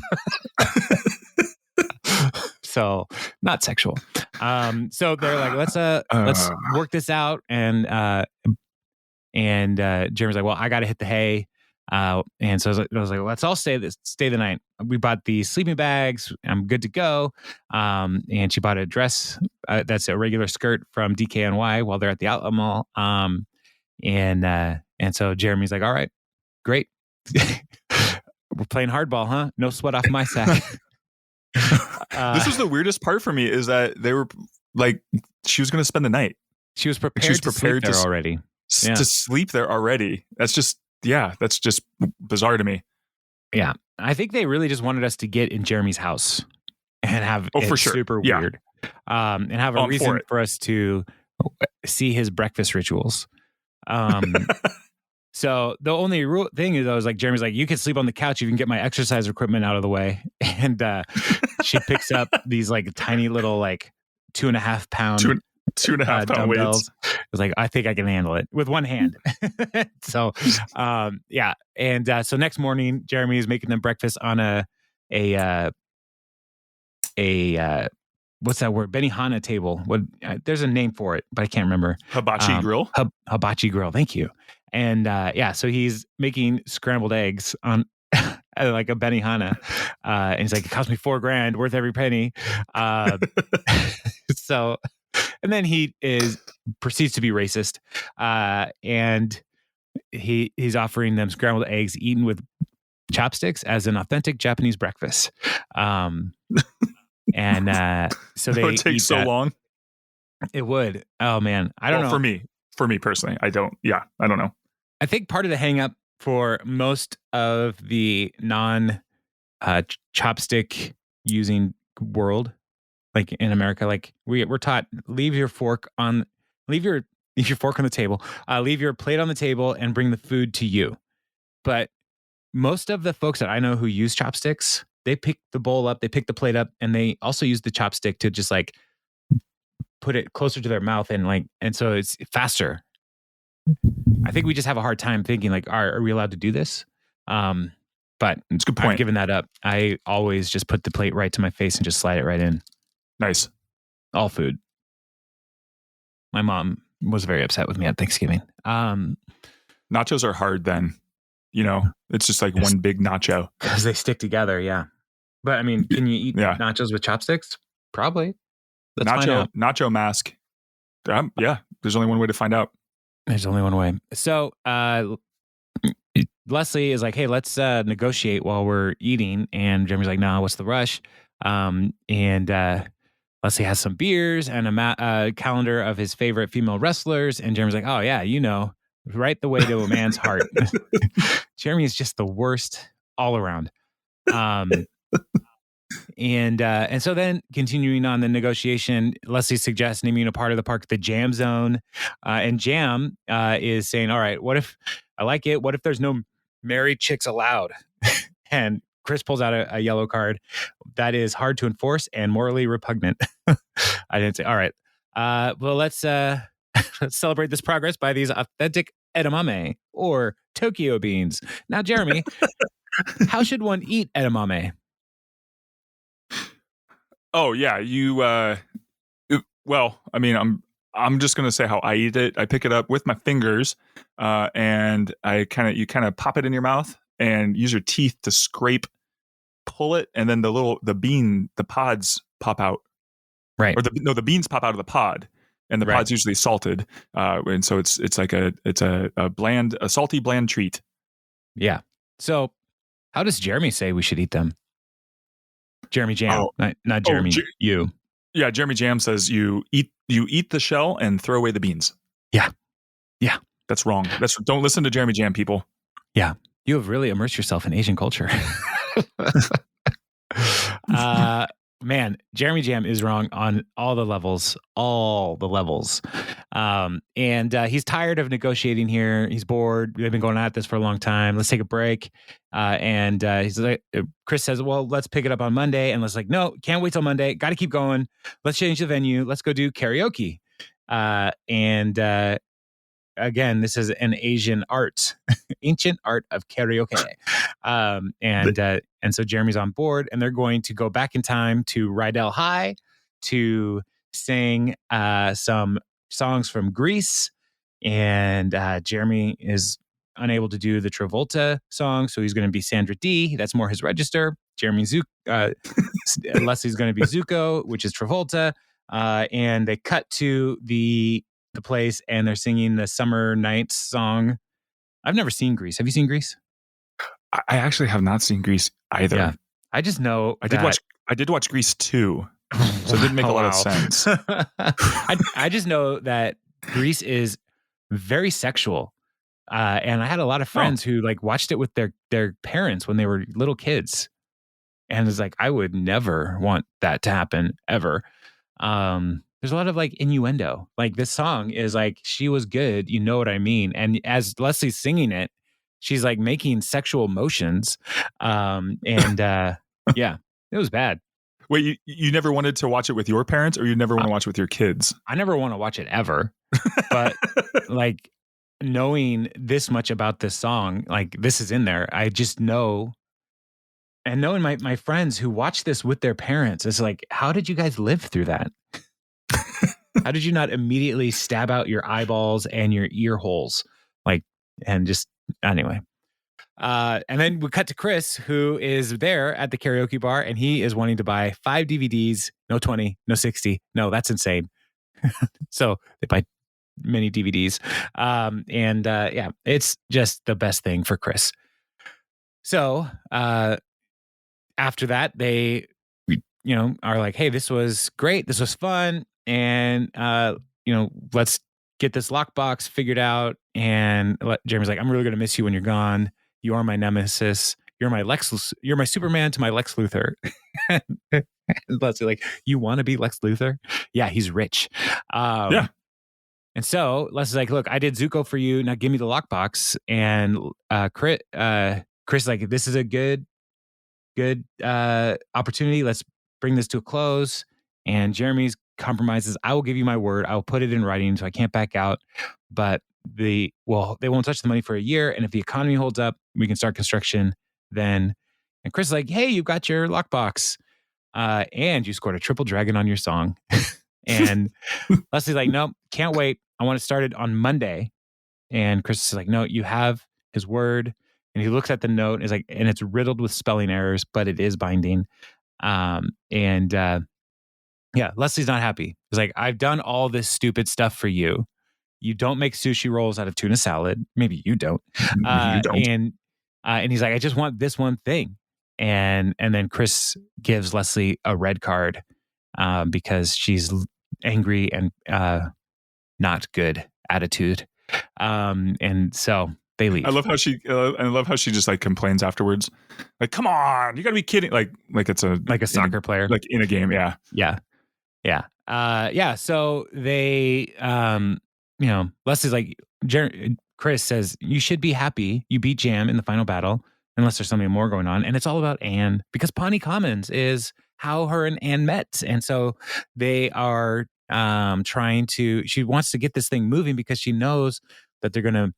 So not sexual. So they're like, let's work this out. And Jeremy's like, "Well, I got to hit the hay." And so I was like, "Let's all stay the night." We bought the sleeping bags. I'm good to go. And she bought a dress that's a regular skirt from DKNY while they're at the outlet mall. And so Jeremy's like, "All right, great. We're playing hardball, huh? No sweat off my sack."
This was the weirdest part for me, is that they were like, she was going to spend the night.
She was prepared to sleep there already.
To sleep there already. That's just bizarre to me.
Yeah. I think they really just wanted us to get in Jeremy's house and have it
for sure.
super weird. And have a reason for us to see his breakfast rituals. So the only thing is, I was like, Jeremy's like, you can sleep on the couch. You can get my exercise equipment out of the way. And she picks up these like tiny little like 2.5 pound
2.5 pound weights.
dumbbells. I was like, I think I can handle it with one hand. So, yeah. And so next morning, Jeremy is making them breakfast on a what's that word? Benihana table. What? There's a name for it, but I can't remember.
Hibachi grill.
Hibachi grill. Thank you. And yeah, so he's making scrambled eggs on like a Benihana, and he's like, it cost me $4,000, worth every penny. So, and then he proceeds to be racist, and he's offering them scrambled eggs eaten with chopsticks as an authentic Japanese breakfast. And so they
would take so long.
It would. Oh man, I don't know.
For me personally, I don't know.
I think part of the hang up for most of the non chopstick using world, like in America, like we're taught, leave your fork on the table, leave your plate on the table and bring the food to you. But most of the folks that I know who use chopsticks, they pick the bowl up, they pick the plate up, and they also use the chopstick to just like put it closer to their mouth and so it's faster. I think we just have a hard time thinking like, are we allowed to do this? But
it's a good point.
I've given that up. I always just put the plate right to my face and just slide it right in.
Nice.
All food. My mom was very upset with me at Thanksgiving.
Nachos are hard then. It's just like one big nacho.
Because they stick together, yeah. But I mean, can you eat nachos with chopsticks? Probably. Let's find out.
Nacho mask. Yeah, there's only one way to find out.
There's only one way. So Leslie is like, hey, let's negotiate while we're eating. And Jeremy's like, no, what's the rush? And Leslie has some beers and a calendar of his favorite female wrestlers. And Jeremy's like, oh, yeah, right the way to a man's heart. Jeremy is just the worst all around. And so then continuing on the negotiation, Leslie suggests naming a part of the park the Jam Zone. And Jam is saying, all right, what if there's no married chicks allowed? And Chris pulls out a yellow card. That is hard to enforce and morally repugnant. I didn't say, all right. Well, let's celebrate this progress by these authentic edamame or Tokyo beans. Now, Jeremy, how should one eat edamame?
Oh yeah, well, I mean, I'm just gonna say how I eat it. I pick it up with my fingers, and you kind of pop it in your mouth and use your teeth to scrape, pull it, and then the pods pop out.
Right.
Or the beans pop out of the pod, and the pod's usually salted, and so it's like a salty bland treat.
Yeah. So, how does Jeremy say we should eat them? Jeremy Jam, not Jeremy. You.
Yeah, Jeremy Jam says you eat the shell and throw away the beans.
Yeah.
That's wrong. Don't listen to Jeremy Jam, people.
Yeah, you have really immersed yourself in Asian culture. Man, Jeremy Jam is wrong on all the levels. And he's tired of negotiating here. He's bored. They've been going at this for a long time. Let's take a break. And he's like, Chris says, well, let's pick it up on Monday. And Leslie's like, no, can't wait till Monday. Got to keep going. Let's change the venue. Let's go do karaoke. And again, this is an Asian art, ancient art of karaoke. And so Jeremy's on board, and they're going to go back in time to Rydell High to sing some songs from Greece. And Jeremy is unable to do the Travolta song, so he's going to be Sandra D. That's more his register. Leslie's going to be Zuko, which is Travolta. And they cut to the place, and they're singing the Summer Nights song. I've never seen Grease. Have you seen Grease?
I actually have not seen Grease either. Yeah.
I just know
I did watch Grease 2, so it didn't make a lot of sense.
I just know that Grease is very sexual, and I had a lot of friends who like watched it with their parents when they were little kids, and it's like I would never want that to happen ever. there's a lot of like innuendo. Like this song is like, she was good. You know what I mean? And as Leslie's singing it, she's like making sexual motions. Yeah, it was bad.
Wait, you never wanted to watch it with your parents, or you never want to watch it with your kids?
I never want to watch it ever, but like knowing this much about this song, like this is in there, I just know. And knowing my friends who watch this with their parents, it's like, how did you guys live through that? How did you not immediately stab out your eyeballs and your ear holes? Like, and just anyway. And then we cut to Chris, who is there at the karaoke bar, and he is wanting to buy 5 DVDs, no 20, no 60. No, that's insane. So they buy many DVDs. Yeah, it's just the best thing for Chris. So after that, they, are like, hey, this was great. This was fun. And, let's get this lockbox figured out. And Jeremy's like, I'm really going to miss you when you're gone. You are my nemesis. You're my Superman to my Lex Luthor. And Leslie like, you want to be Lex Luthor? Yeah, he's rich.
Yeah.
And so Leslie's like, look, I did Zuko for you. Now give me the lockbox. And Chris like, this is a good opportunity. Let's bring this to a close. And Jeremy's compromises. I will give you my word. I will put it in writing so I can't back out. But they won't touch the money for a year. And if the economy holds up, we can start construction then. And Chris is like, hey, you got your lockbox. And you scored a triple dragon on your song. And Leslie's like, no, can't wait. I want to start it on Monday. And Chris is like, no, you have his word. And he looks at the note and is like, and it's riddled with spelling errors, but it is binding. Leslie's not happy. He's like, I've done all this stupid stuff for you. You don't make sushi rolls out of tuna salad. Maybe you don't.
You don't.
And he's like, I just want this one thing. And then Chris gives Leslie a red card because she's angry and not good attitude. And so they leave.
I love how she just like complains afterwards. Like, come on, you gotta be kidding. Like it's a
soccer player,
like in a game. Yeah.
So they, Leslie's like, Chris says, you should be happy you beat Jam in the final battle, unless there's something more going on. And it's all about Anne, because Pawnee Commons is how her and Anne met. And so they are she wants to get this thing moving because she knows that they're going to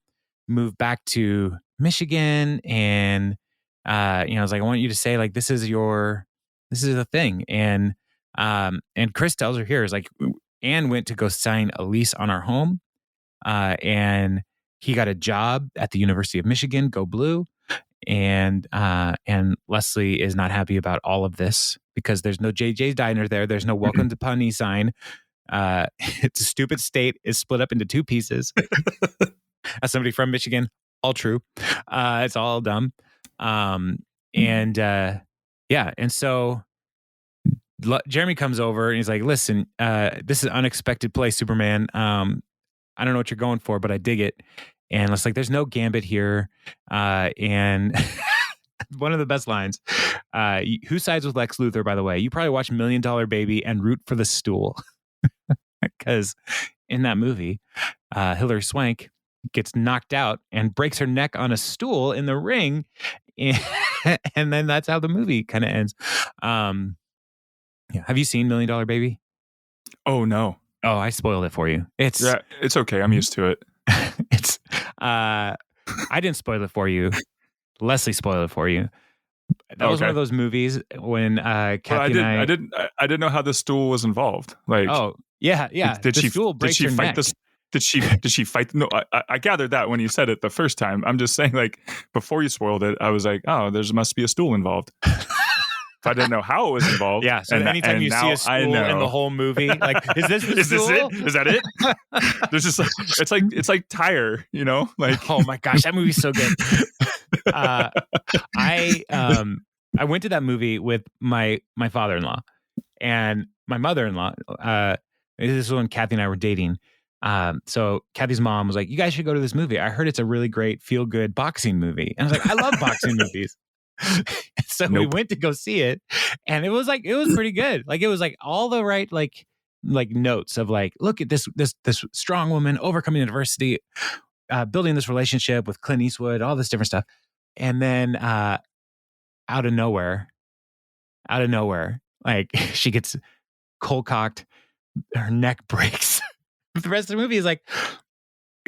move back to Michigan. And, I was like, I want you to say like, this is a thing. And Chris tells her here is like, Anne went to go sign a lease on our home. And he got a job at the University of Michigan, go Blue. And Leslie is not happy about all of this because there's no JJ's Diner there. There's no Welcome to Pawnee sign. It's a stupid state. Is split up into 2 pieces. As somebody from Michigan, all true. It's all dumb. And so Jeremy comes over and he's like, listen, this is an unexpected play, Superman. I don't know what you're going for, but I dig it. And it's like, there's no gambit here. And one of the best lines, who sides with Lex Luthor, by the way? You probably watch $1 Million Baby and root for the stool. Because in that movie, Hilary Swank gets knocked out and breaks her neck on a stool in the ring. And then that's how the movie kind of ends. Have you seen $1 Million Baby?
Oh, no.
Oh, I spoiled it for you.
It's okay. I'm used to it.
I didn't spoil it for you. Leslie spoiled it for you. That was one of those movies when Kathy and
I didn't know how the stool was involved. Like,
oh yeah.
Did she fight this? Did she fight? No, I gathered that when you said it the first time. I'm just saying, like, before you spoiled it, I was like, oh, there must be a stool involved. I didn't know how it was involved.
Yeah. So anytime you see a stool in the whole movie, like, is this the stool?
This it? Is that it? There's just it's like Tire, like.
Oh my gosh, that movie's so good. I went to that movie with my father-in-law and my mother-in-law. This is when Kathy and I were dating. So Kathy's mom was like, you guys should go to this movie. I heard it's a really great feel-good boxing movie. And I was like, I love boxing movies. So we went to go see it, and it was pretty good. Like, it was like all the right, like, like notes of like, look at this strong woman overcoming adversity, building this relationship with Clint Eastwood, all this different stuff. And then out of nowhere, like she gets cold cocked, her neck breaks. The rest of the movie is like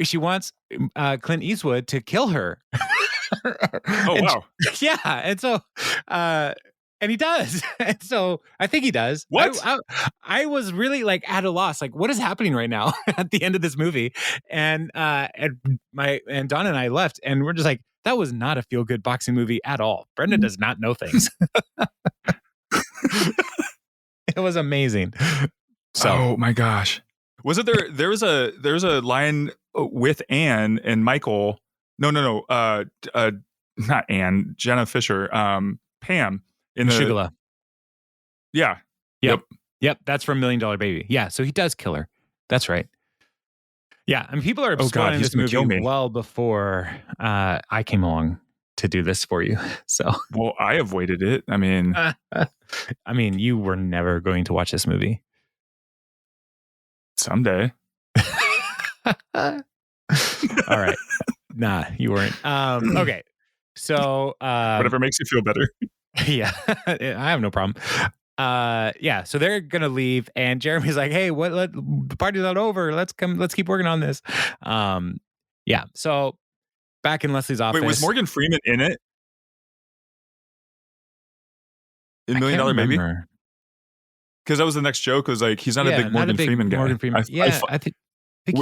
she wants Clint Eastwood to kill her.
Oh, wow.
Yeah, and so and he does. And so I think he does.
What?
I was really like at a loss. Like, what is happening right now at the end of this movie? And Don and I left, and we're just like, that was not a feel good boxing movie at all. Brenda does not know things. It was amazing. So,
oh my gosh, was it there? There was a line with Anne and Michael. No, not Anne. Jenna Fisher. Pam in the
Shugula.
Yeah.
Yep. That's from $1 Million Baby. Yeah. So he does kill her. That's right. Yeah. I mean, people are spoiling this movie well before I came along to do this for you. So,
well, I avoided it. I mean,
you were never going to watch this movie.
Someday.
All right. Nah, you weren't. Okay. So
whatever makes you feel better.
Yeah. I have no problem. Yeah, so they're gonna leave, and Jeremy's like, "Hey, the party's not over. Let's keep working on this." Yeah. So back in Leslie's office.
Wait, was Morgan Freeman in it? In $1 Million Baby? Because that was the next joke. Was like, he's not a big Morgan Freeman guy.
Morgan Freeman. I think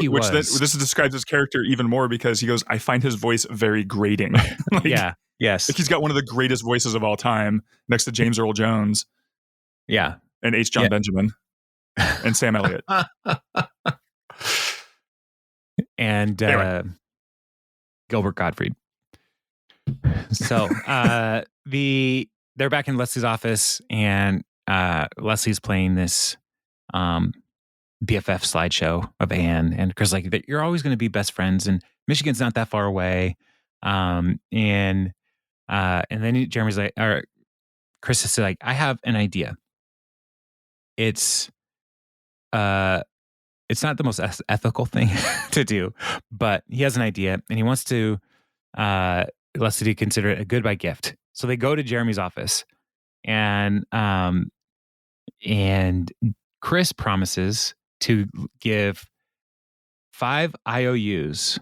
he was.
This describes his character even more because he goes, I find his voice very grating. Like,
yeah. Yes.
Like he's got one of the greatest voices of all time next to James Earl Jones.
Yeah.
And H. John Benjamin. And Sam Elliott.
And
anyway.
Gilbert Gottfried. So they're back in Leslie's office, and Leslie's playing this BFF slideshow of Anne, and Chris like, you're always going to be best friends, and Michigan's not that far away. And then Jeremy's like, or Chris is like, I have an idea. It's not the most ethical thing to do, but he has an idea, and he wants to Leslie to consider it a goodbye gift. So they go to Jeremy's office, and Chris promises to give 5 IOUs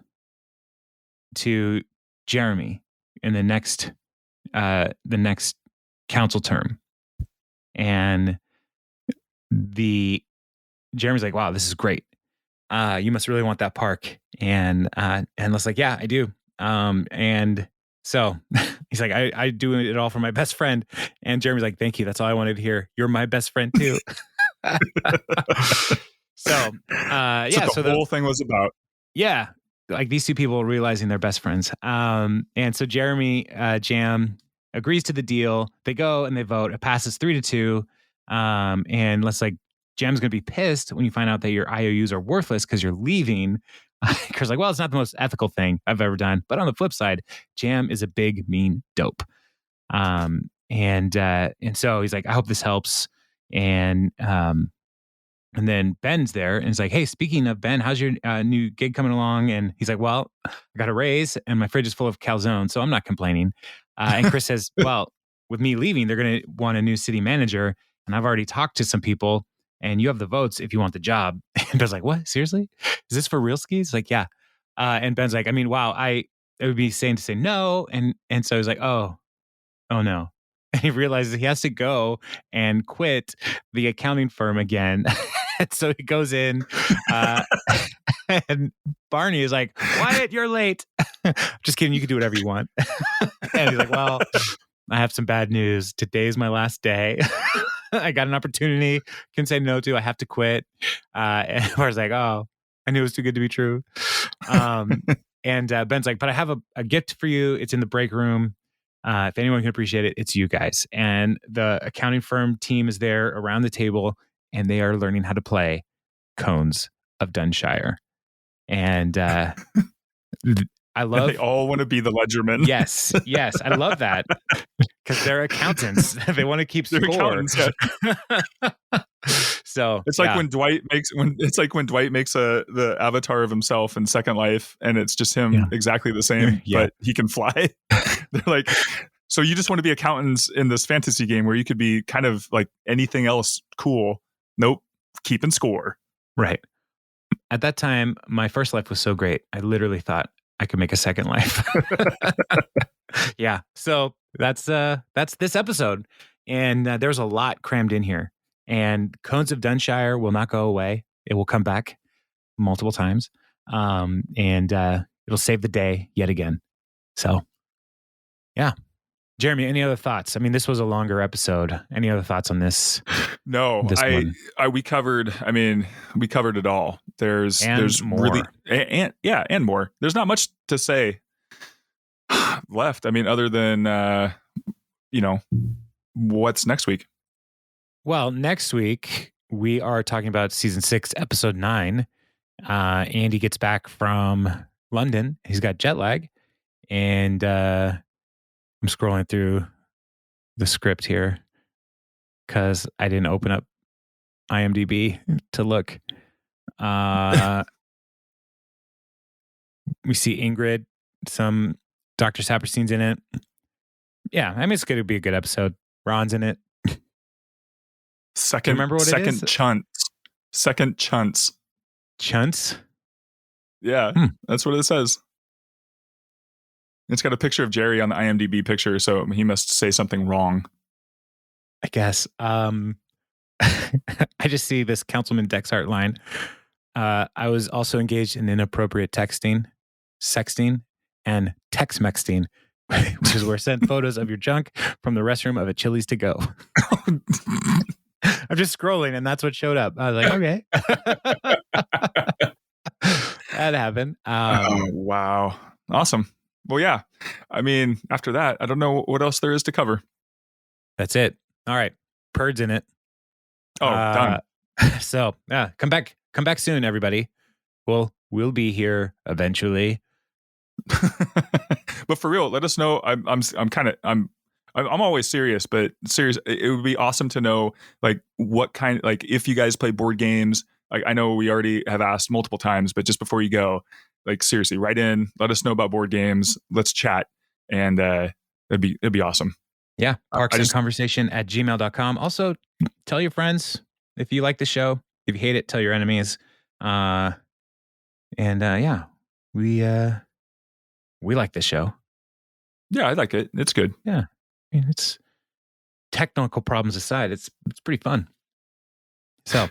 to Jeremy in the next council term. And Jeremy's like, wow, this is great. You must really want that park. And Leslie's like, yeah, I do. And so he's like, I do it all for my best friend. And Jeremy's like, thank you. That's all I wanted to hear. You're my best friend too. So
the whole thing was about.
Yeah. Like these two people realizing they're best friends. And so Jeremy, Jam agrees to the deal. They go and they vote. It passes 3-2. And let's like, Jam's going to be pissed when you find out that your IOUs are worthless because you're leaving. Because like, well, it's not the most ethical thing I've ever done. But on the flip side, Jam is a big, mean dope. And so he's like, I hope this helps. And then Ben's there and he's like, hey, speaking of Ben, how's your new gig coming along? And he's like, well, I got a raise and my fridge is full of calzone, so I'm not complaining. And Chris says, well, with me leaving, they're going to want a new city manager. And I've already talked to some people and you have the votes if you want the job. And Ben's like, what? Seriously? Is this for real skis? Like, yeah. And Ben's like, I mean, wow, it would be insane to say no. And so he's like, oh no. And he realizes he has to go and quit the accounting firm again. And so he goes in and Barney is like, Wyatt, you're late. Just kidding. You can do whatever you want. And he's like, well, I have some bad news. Today's my last day. I got an opportunity. Can say no to. I have to quit. And I was like, oh, I knew it was too good to be true. And Ben's like, but I have a gift for you. It's in the break room. If anyone can appreciate it, it's you guys. And the accounting firm team is there around the table, and they are learning how to play Cones of Dunshire. And I love...
They all want to be the ledgerman.
Yes. I love that. Because they're accountants. They want to keep score.
Accountants, yeah.
So
It's like when Dwight makes the avatar of himself in Second Life, and it's just him exactly the same,
Yeah.
but he can fly. They're like, so you just want to be accountants in this fantasy game where you could be kind of like anything else cool. Nope, keeping score.
Right. At that time, my first life was so great. I literally thought I could make a second life. Yeah. So that's this episode, and there's a lot crammed in here. And Cones of Dunshire will not go away. It will come back multiple times, and it'll save the day yet again. So, yeah. Jeremy, any other thoughts? I mean, this was a longer episode. Any other thoughts on this?
No, we covered it all. There's
more.
Really and more. There's not much to say left. I mean, other than what's next week?
Well, next week we are talking about season 6, episode 9. Andy gets back from London. He's got jet lag, and I'm scrolling through the script here because I didn't open up IMDb to look. We see Ingrid, some Dr. Saperstein's in it. Yeah, I mean, it's going to be a good episode. Ron's in it.
Second,
remember what
second
it is?
Second chunts.
Chunts?
Yeah, that's what it says. It's got a picture of Jerry on the IMDb picture, so he must say something wrong.
I guess. I just see this Councilman Dexhart line. I was also engaged in inappropriate texting, sexting, and text-mexting, which is where send photos of your junk from the restroom of a Chili's to go. I'm just scrolling, and that's what showed up. I was like, okay. That happened.
Oh, wow. Awesome. Well, yeah. I mean, after that, I don't know what else there is to cover.
That's it. All right. Purd's in it.
Oh, done.
So, come back soon, everybody. We'll be here eventually.
But for real, let us know. I'm always serious, but serious. It would be awesome to know, like, what kind, like, if you guys play board games. Like, I know we already have asked multiple times, but just before you go, like, seriously, write in, let us know about board games. Let's chat, and it'd be awesome.
Yeah, parksandconversation@gmail.com. Also, tell your friends if you like the show. If you hate it, tell your enemies. Yeah, we like this show.
Yeah, I like it. It's good.
Yeah, I mean, it's technical problems aside, it's pretty fun. So,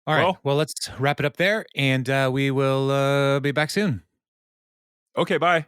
all right. Well, let's wrap it up there, and we will be back soon.
Okay, bye.